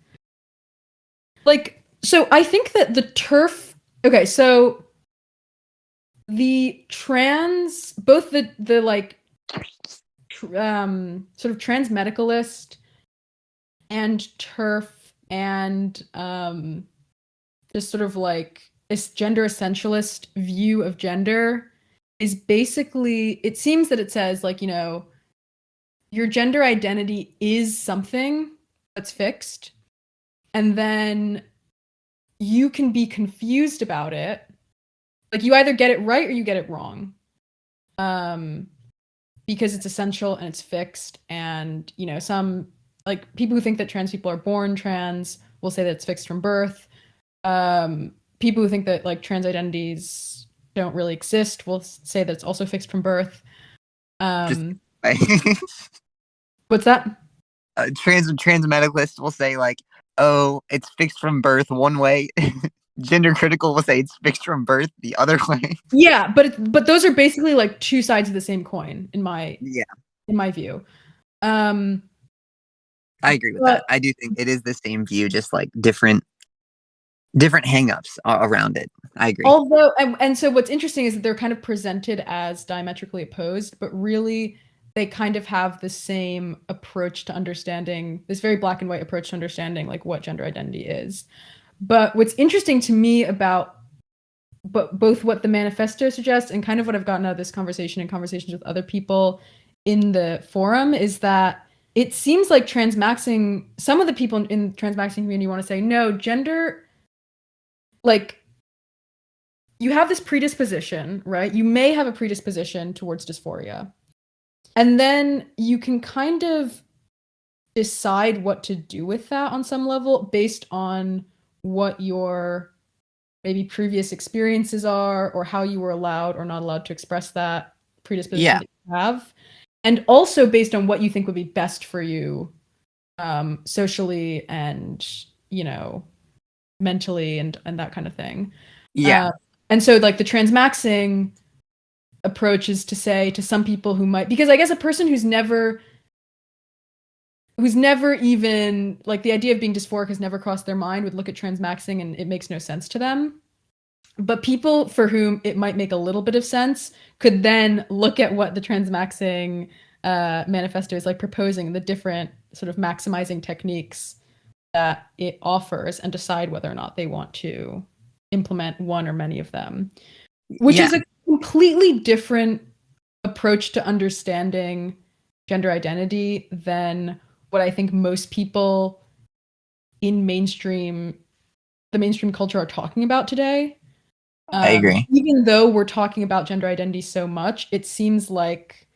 Like, so I think that the turf. Okay, so the trans, both the like, sort of trans medicalist and turf and just sort of like this gender essentialist view of gender is basically it seems that it says like your gender identity is something that's fixed and then you can be confused about it, like you either get it right or you get it wrong, um because it's essential and it's fixed. And some like people who think that trans people are born trans will say that it's fixed from birth. people who think that like trans identities don't really exist will say that it's also fixed from birth. Just What's that? trans medicalists will say like, oh, it's fixed from birth one way. Gender critical will say it's fixed from birth the other way. Yeah, but those are basically like two sides of the same coin in my view. Um, I agree with but that. I do think it is the same view, just like different hangups around it. I agree. although and so what's interesting is that they're kind of presented as diametrically opposed, but really they kind of have the same approach to understanding, this very black and white approach to understanding like what gender identity is. But what's interesting to me about both what the manifesto suggests and kind of what I've gotten out of this conversation and conversations with other people in the forum is that it seems like transmaxing, some of the people in the transmaxing community want to say, no, gender, like, you have this predisposition, right? You may have a predisposition towards dysphoria. And then you can kind of decide what to do with that on some level based on what your maybe previous experiences are or how you were allowed or not allowed to express that predisposition that you have. And also based on what you think would be best for you socially and, you know, mentally and that kind of thing. Yeah. And so like the transmaxing approach is to say to some people who might, because I guess a person who's never even like the idea of being dysphoric has never crossed their mind would look at transmaxing and it makes no sense to them. But people for whom it might make a little bit of sense could then look at what the transmaxing manifesto is like proposing, the different sort of maximizing techniques that it offers, and decide whether or not they want to implement one or many of them, which is a completely different approach to understanding gender identity than what I think most people in the mainstream culture are talking about today. I agree. Even though we're talking about gender identity so much, it seems like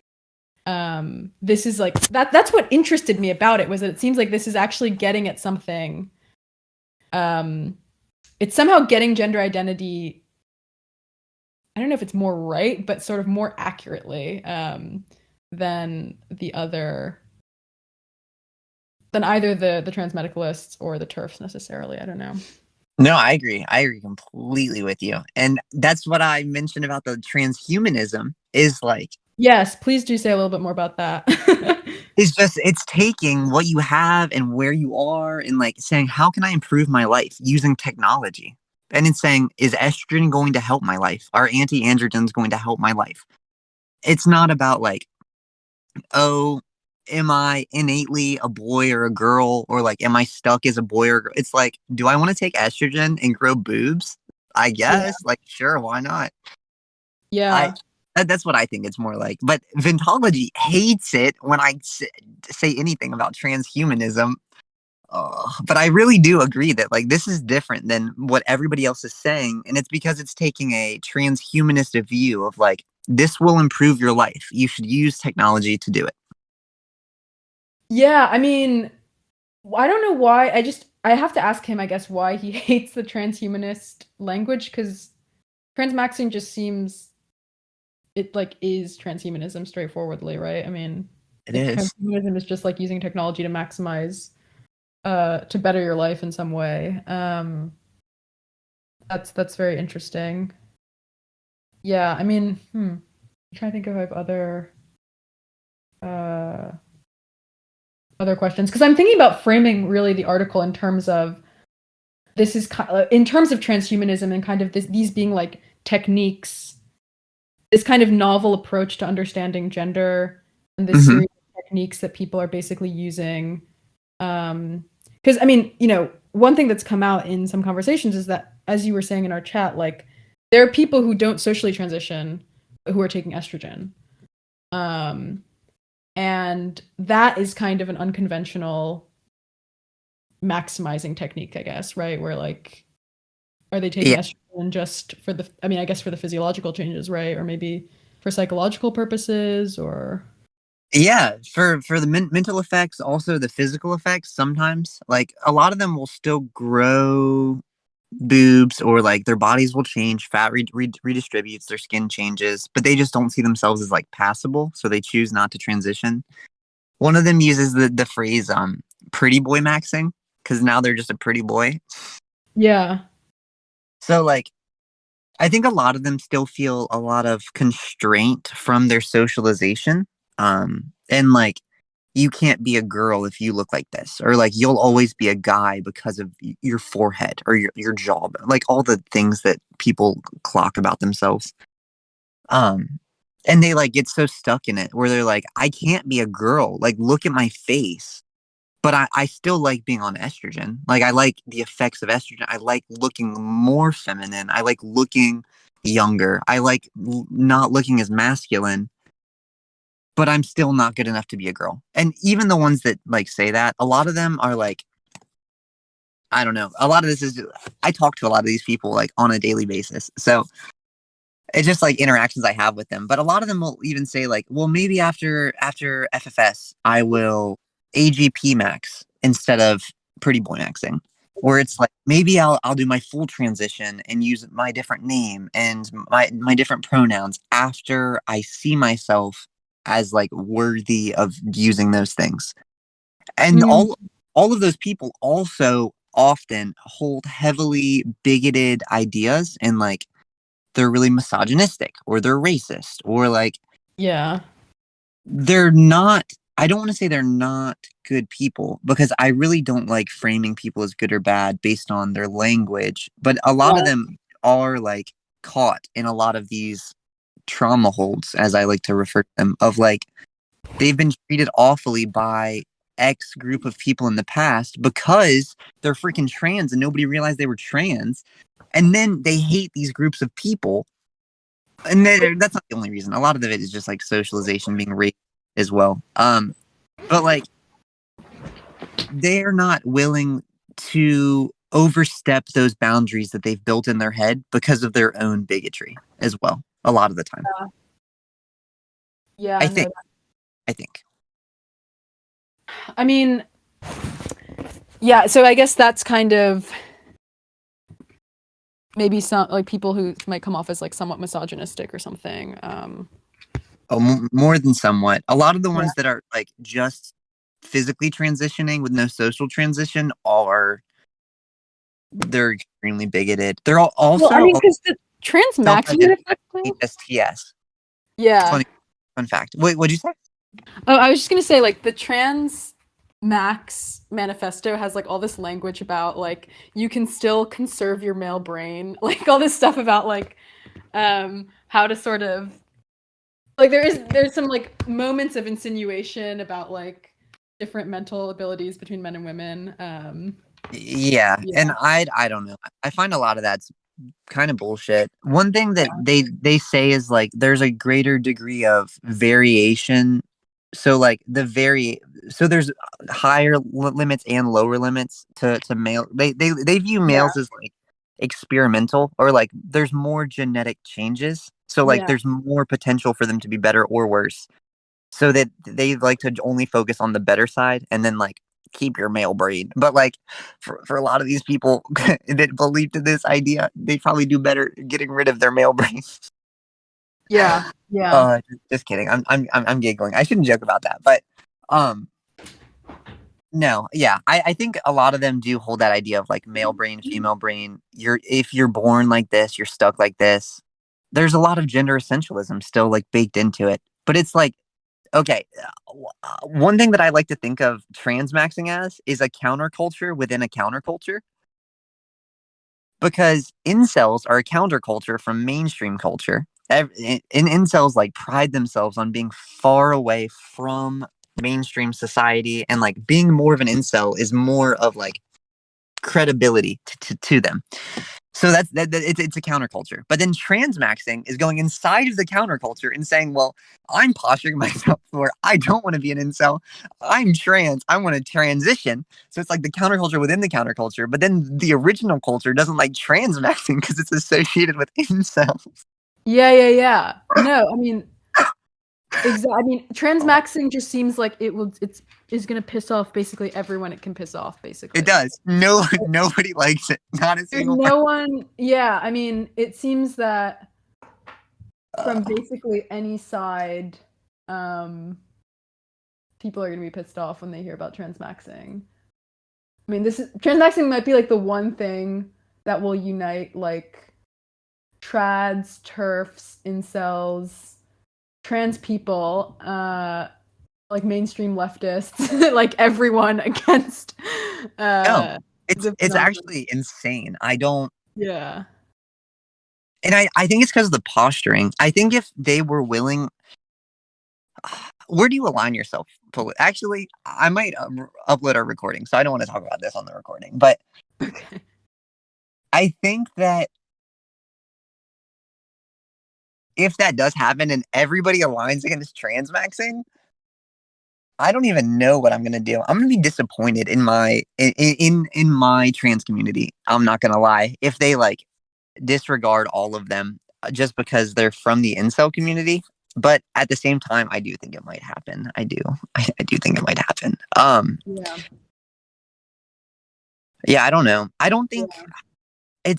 this is like that's what interested me about it, was that it seems like this is actually getting at something. It's somehow getting gender identity, I don't know if it's more right, but sort of more accurately than either the trans medicalists or the TERFs necessarily. I don't know. No, I agree. I agree completely with you. And that's what I mentioned about the transhumanism is like. Yes, please do say a little bit more about that. It's taking what you have and where you are and like saying, how can I improve my life using technology? And it's saying, is estrogen going to help my life? Are anti-androgens going to help my life? It's not about like, oh, am I innately a boy or a girl, or like, am I stuck as a boy or girl? It's like, do I want to take estrogen and grow boobs? I guess, like, sure, why not? Yeah. That's what I think it's more like. But Vintology hates it when I say anything about transhumanism. But I really do agree that like this is different than what everybody else is saying, and it's because it's taking a transhumanist view of like, this will improve your life. You should use technology to do it. Yeah, I mean, I don't know why. I have to ask him, I guess, why he hates the transhumanist language, because transmaxing just seems it like is transhumanism straightforwardly, right? I mean, It if is. transhumanism is just like using technology to maximize to better your life in some way. That's very interesting. Yeah, I mean, I'm trying to think if I have other questions, because I'm thinking about framing really the article in terms of this is in terms of transhumanism and kind of these being like techniques, this kind of novel approach to understanding gender, and this series of techniques that people are basically using. Because I mean, you know, one thing that's come out in some conversations is that, as you were saying in our chat, like there are people who don't socially transition who are taking estrogen. And that is kind of an unconventional maximizing technique, I guess, right? Where like, are they taking estrogen just for the, I mean, I guess for the physiological changes, right? Or maybe for psychological purposes, or Yeah, for the mental effects, also the physical effects. Sometimes, like a lot of them will still grow boobs, or like their bodies will change, fat redistributes, their skin changes, but they just don't see themselves as like passable, so they choose not to transition. One of them uses the phrase pretty boy maxing, because now they're just a pretty boy. Yeah. So like I think a lot of them still feel a lot of constraint from their socialization. And like you can't be a girl if you look like this, or like you'll always be a guy because of your forehead or your jaw, like all the things that people clock about themselves. Um, and they like get so stuck in it where they're like, I can't be a girl. Like, look at my face. But I still like being on estrogen. Like, I like the effects of estrogen. I like looking more feminine. I like looking younger. I like not looking as masculine, but I'm still not good enough to be a girl. And even the ones that like say that, a lot of them are like, I don't know. A lot of this is, I talk to a lot of these people like on a daily basis. So it's just like interactions I have with them. But a lot of them will even say like, well, maybe after FFS, I will AGP max instead of pretty boy maxing. Where it's like maybe I'll do my full transition and use my different name and my different pronouns after I see myself as like worthy of using those things. And Mm, all of those people also often hold heavily bigoted ideas, and like they're really misogynistic or they're racist, or like yeah. they're not, I don't want to say they're not good people, because I really don't like framing people as good or bad based on their language, but a lot of Yeah. them are like caught in a lot of these trauma holds, as I like to refer to them, of like they've been treated awfully by X group of people in the past because they're freaking trans and nobody realized they were trans. And then they hate these groups of people. And that's not the only reason. A lot of it is just like socialization being raised as well. But like they're not willing to overstep those boundaries that they've built in their head because of their own bigotry as well. A lot of the time, Yeah, I no. think. I think. I mean, yeah, so I guess that's kind of maybe some like people who might come off as like somewhat misogynistic or something. Oh, more than somewhat. A lot of the Yeah. ones that are like just physically transitioning with no social transition are, they're extremely bigoted. They're all Well, I also mean, because the TRANSMAXXING self-identified manifesto. HSTS. Yeah. Fun fact. Wait, what'd you say? Oh, I was just gonna say, like, the trans max manifesto has like all this language about like you can still conserve your male brain, like all this stuff about like how to sort of like there's some like moments of insinuation about like different mental abilities between men and women. Yeah, Yeah. and I don't know. I find a lot of that's kind of bullshit. One thing that they say is like there's a greater degree of variation. So like so there's higher limits and lower limits to male. They view Yeah. males as like experimental, or like there's more genetic changes. So like Yeah. there's more potential for them to be better or worse. So that they like to only focus on the better side and then like keep your male brain. But like for a lot of these people that believe in this idea, they probably do better getting rid of their male brain. Yeah. Yeah. Just kidding. I'm giggling. I shouldn't joke about that, but um, no, yeah, I think a lot of them do hold that idea of like male brain, female brain. If you're born like this, you're stuck like this. There's a lot of gender essentialism still like baked into it, but it's like, okay, one thing that I like to think of transmaxing as is a counterculture within a counterculture, because incels are a counterculture from mainstream culture. And incels like pride themselves on being far away from mainstream society, and like being more of an incel is more of like credibility to them. So it's a counterculture. But then transmaxing is going inside of the counterculture and saying, well, I'm posturing myself where I don't want to be an incel. I'm trans. I want to transition. So it's like the counterculture within the counterculture. But then the original culture doesn't like transmaxing because it's associated with incels. Yeah, yeah, yeah. No, I mean, Exactly. I mean, transmaxing just seems like it's gonna piss off basically everyone it can piss off, It basically. does. No, nobody likes it. Not a There's single person. no one. Yeah, I mean, it seems that from Uh, basically any side, um, people are gonna be pissed off when they hear about transmaxing. I mean, this is transmaxing might be like the one thing that will unite like trads, turfs, incels, trans people, like mainstream leftists, like everyone against no, the it's phenomenon. actually insane. I don't, Yeah. and I think it's because of the posturing. I think if they were willing, where do you align yourself? Actually, I might upload our recording, so I don't want to talk about this on the recording. But Okay. I think that if that does happen and everybody aligns against transmaxing, I don't even know what I'm gonna do. I'm gonna be disappointed in my trans community. I'm not gonna lie. If they like disregard all of them just because they're from the incel community. But at the same time, I do think it might happen. I do. I do think it might happen. Yeah. Yeah, I don't know. I don't think Yeah.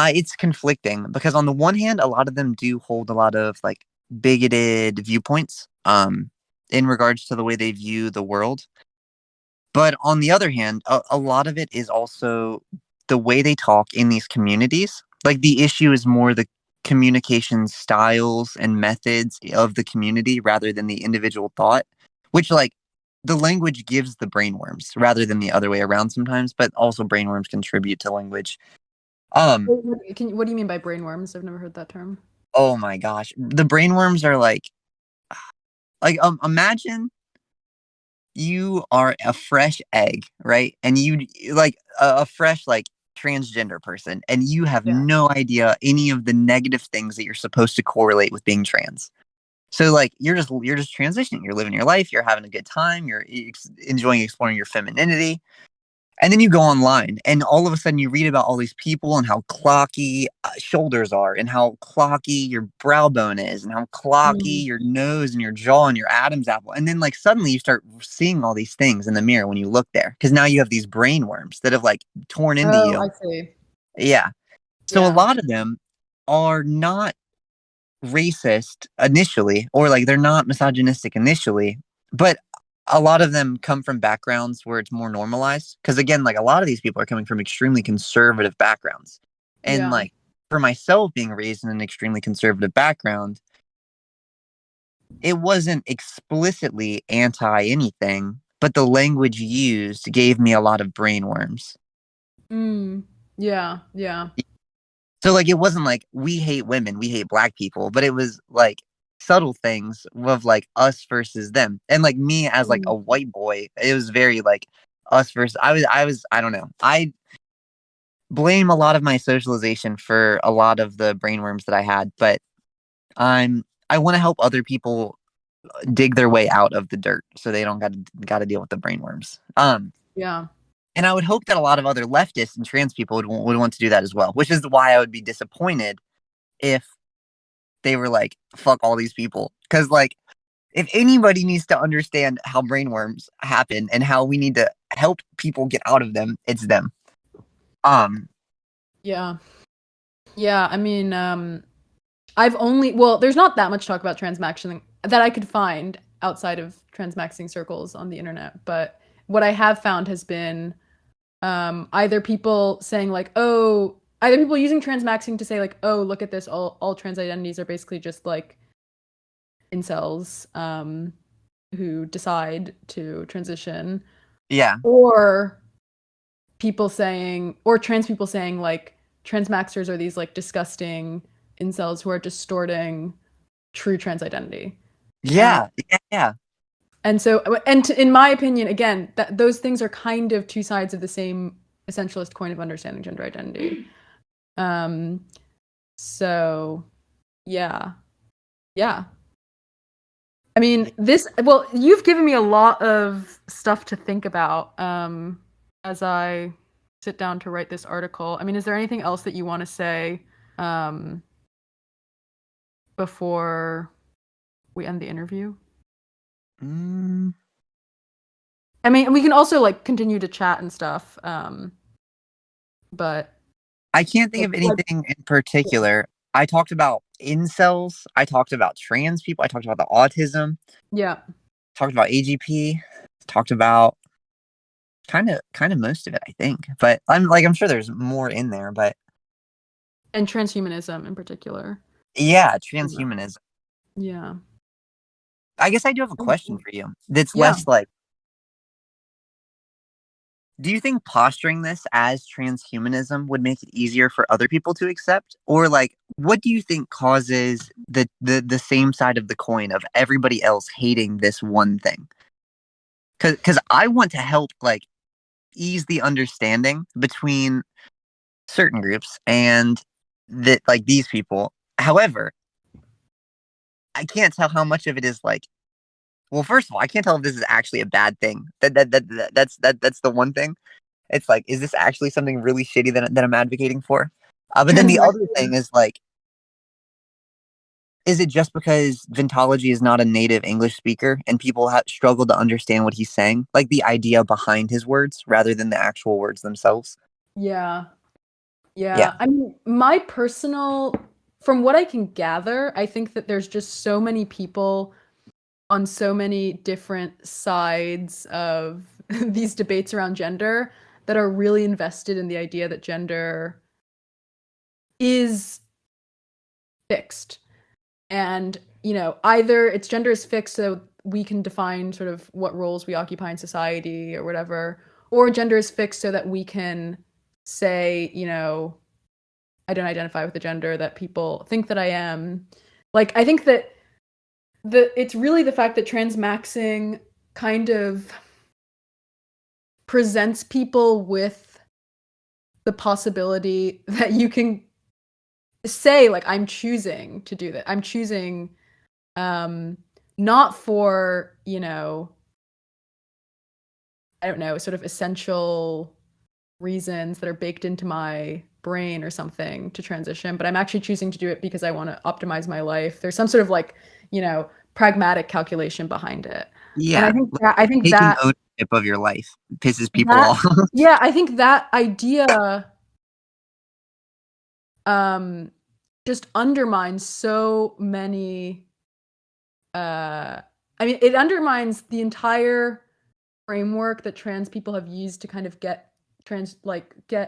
it's conflicting because on the one hand, a lot of them do hold a lot of like bigoted viewpoints in regards to the way they view the world. But on the other hand, a lot of it is also the way they talk in these communities. Like the issue is more the communication styles and methods of the community rather than the individual thought, which like the language gives the brainworms rather than the other way around sometimes, but also brainworms contribute to language. Um, What do you mean by brainworms? I've never heard that term. oh my gosh. The brainworms are like imagine you are a fresh egg, right? And you like a fresh like transgender person, and you have Yeah. no idea any of the negative things that you're supposed to correlate with being trans. So like you're just transitioning, you're living your life, you're having a good time, you're enjoying exploring your femininity, and then you go online, and all of a sudden you read about all these people and how clocky shoulders are, and how clocky your brow bone is, and how clocky Mm. your nose and your jaw and your Adam's apple. And then, like, suddenly you start seeing all these things in the mirror when you look there, because now you have these brain worms that have, like, torn into Oh, you. I see. Yeah. So a Yeah. lot of them are not racist initially, or like they're not misogynistic initially, but a lot of them come from backgrounds where it's more normalized. Because again, like a lot of these people are coming from extremely conservative backgrounds. And Yeah. like for myself, being raised in an extremely conservative background, it wasn't explicitly anti anything, but the language used gave me a lot of brainworms. Mm. Yeah. Yeah. So like it wasn't like we hate women, we hate black people, but it was like subtle things of like us versus them. And like me as like a Mm. white boy, it was very like us versus I was I don't know. I blame a lot of my socialization for a lot of the brainworms that I had, but I want to help other people dig their way out of the dirt so they don't got to deal with the brainworms. Yeah. And I would hope that a lot of other leftists and trans people would want to do that as well, which is why I would be disappointed if they were like, fuck all these people. Because, like, if anybody needs to understand how brainworms happen and how we need to help people get out of them, it's them. Um, Yeah. Yeah. I mean, there's not that much talk about transmaxing that I could find outside of transmaxing circles on the internet, but what I have found has been either people saying like, oh, either people using transmaxing to say like, oh, look at this, all trans identities are basically just like incels who decide to transition, yeah. or people saying, or trans people saying like transmaxers are these like disgusting incels who are distorting true trans identity. Uh, Yeah. Yeah. Yeah. and so, in my opinion, again, that those things are kind of two sides of the same essentialist coin of understanding gender identity. Um, so yeah, yeah. I mean, well, you've given me a lot of stuff to think about as I sit down to write this article. I mean, is there anything else that you want to say um, before we end the interview? Mm, I mean, we can also like continue to chat and stuff. But I can't think of like anything in particular. I talked about incels. I talked about trans people. I talked about the autism. yeah, Talked about AGP. Talked about kind of most of it, I think. But I'm sure there's more in there. But and transhumanism in particular. yeah, Yeah. transhumanism. Yeah. I guess I do have a question for you. That's Yeah. less like, do you think posturing this as transhumanism would make it easier for other people to accept? Or like, what do you think causes the same side of the coin of everybody else hating this one thing? Because I want to help like ease the understanding between certain groups and that like these people. However, I can't tell how much of it is like, well, first of all, I can't tell if this is actually a bad thing. That's the one thing. It's like, is this actually something really shitty that I'm advocating for? But then the other thing Transmexia. is like, is it just because Vintology is not a native English speaker and people struggle to understand what he's saying, like the idea behind his words rather than the actual words themselves? Yeah. Yeah, Yeah. I mean, my personal, from what I can gather, I think that there's just so many people on so many different sides of these debates around gender that are really invested in the idea that gender is fixed. And, either its gender is fixed so we can define sort of what roles we occupy in society or whatever, or gender is fixed so that we can say, I don't identify with the gender that people think that I am. Like, I think that it's really the fact that transmaxing kind of presents people with the possibility that you can say like I'm choosing to do that. I'm choosing not for, I don't know, sort of essential reasons that are baked into my brain or something to transition, but I'm actually choosing to do it because I want to optimize my life. There's some sort of like, pragmatic calculation behind it. And yeah. Like, I think taking that ownership of your life pisses people that off. yeah, I think that idea um just undermines so many I mean, it undermines the entire framework that trans people have used to kind of get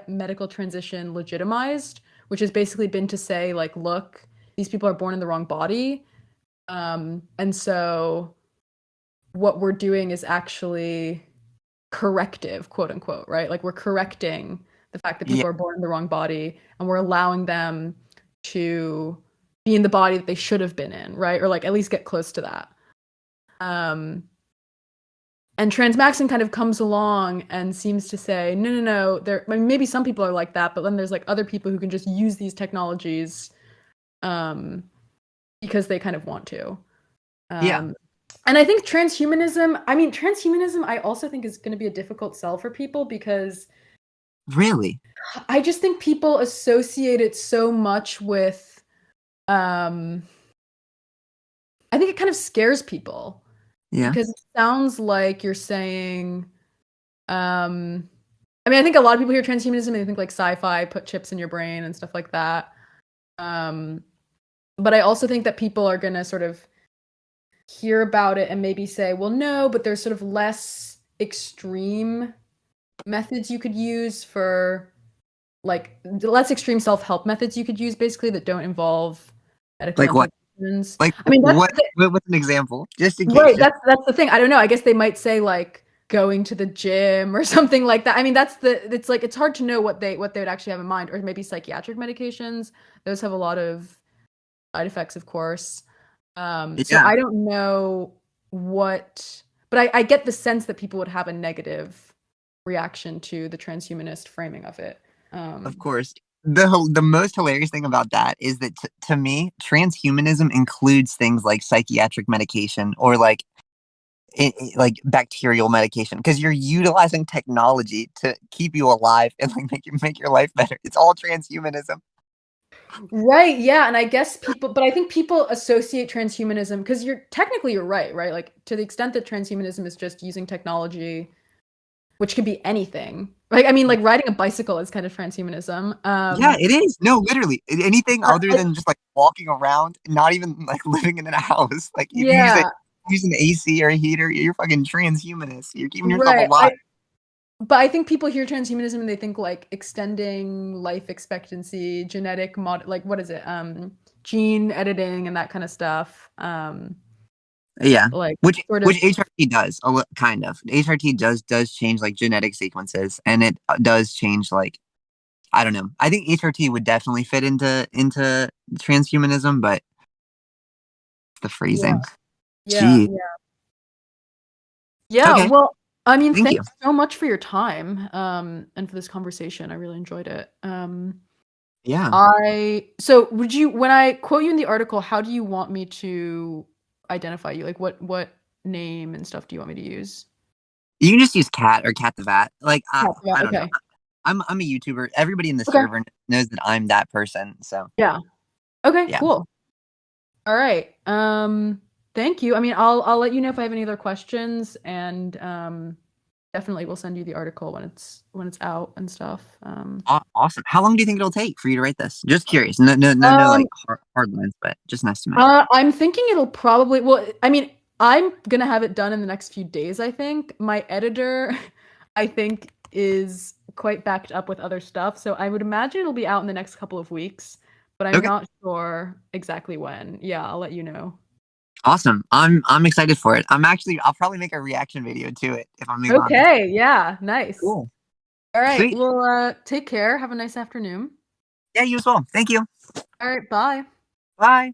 medical transition legitimized, which has basically been to say like, look, these people are born in the wrong body, and so what we're doing is actually corrective, quote unquote, right? Like we're correcting the fact that Yeah, people are born in the wrong body, and we're allowing them to be in the body that they should have been in, right? Or like at least get close to that. Um, and transmaxing kind of comes along and seems to say, no, no, no. I mean, maybe some people are like that, but then there's like other people who can just use these technologies um, because they kind of want to. yeah. Um, and I think transhumanism, I also think is going to be a difficult sell for people because Really? I just think people associate it so much with, um, I think it kind of scares people Yeah. because it sounds like you're saying, um, I mean, I think a lot of people hear transhumanism and they think like sci-fi, put chips in your brain and stuff like that. Um, but I also think that people are gonna sort of hear about it and maybe say, well, no, but there's sort of less extreme methods you could use for like less extreme self-help methods you could use basically that don't involve medical Like what? interventions. Like I mean, what's an example? Just in case. right, Just that's the thing. I don't know. I guess they might say like going to the gym or something like that. I mean, it's like it's hard to know what they would actually have in mind, or maybe psychiatric medications. Those have a lot of side effects, of course. So yeah, I don't know but I get the sense that people would have a negative reaction to the transhumanist framing of it. of course. The most hilarious thing about that is that to me, transhumanism includes things like psychiatric medication or like bacterial medication because you're utilizing technology to keep you alive and like make your life better. It's all transhumanism. Right, yeah, and I guess but I think people associate transhumanism because you're right, right? Like to the extent that transhumanism is just using technology, which could be anything. Like I mean, like riding a bicycle is kind of transhumanism. Yeah, it is. No, literally anything other Like, than just like walking around, not even like living in a house. Like if you yeah, use an AC or a heater, you're fucking transhumanist. You're keeping yourself right. alive. But I think people hear transhumanism and they think like extending life expectancy, genetic like what is it? Gene editing and that kind of stuff. Yeah, Like sort of which HRT does kind of. HRT does change like genetic sequences, and it does change like I don't know. I think HRT would definitely fit into transhumanism, but the yeah, phrasing. yeah, Gee. yeah. Yeah, Okay. well, I mean, Thank you. thanks so much for your time, and for this conversation. I really enjoyed it. Yeah. So would you, when I quote you in the article, how do you want me to identify you? Like what name and stuff do you want me to use? You can just use cat or cat the vat. Like Yeah, yeah, I don't know. okay. I'm a YouTuber. Everybody in the Okay. server knows that I'm that person. So Yeah. Okay, yeah. cool. All right. Thank you. I mean, I'll let you know if I have any other questions and definitely we'll send you the article when it's out and stuff. Awesome. How long do you think it'll take for you to write this? Just curious. No, Um like hard lines, but just an estimate. I'm thinking it'll probably, well, I mean, I'm gonna have it done in the next few days, I think. My editor, I think, is quite backed up with other stuff, so I would imagine it'll be out in the next couple of weeks, but I'm Okay. not sure exactly when. Yeah, I'll let you know. Awesome. I'm excited for it. I'll probably make a reaction video to it if I'm being honest. Okay, yeah, nice. Cool. All right, Sweet. well, take care. Have a nice afternoon. Yeah, you as well. Thank you. All right, bye. Bye.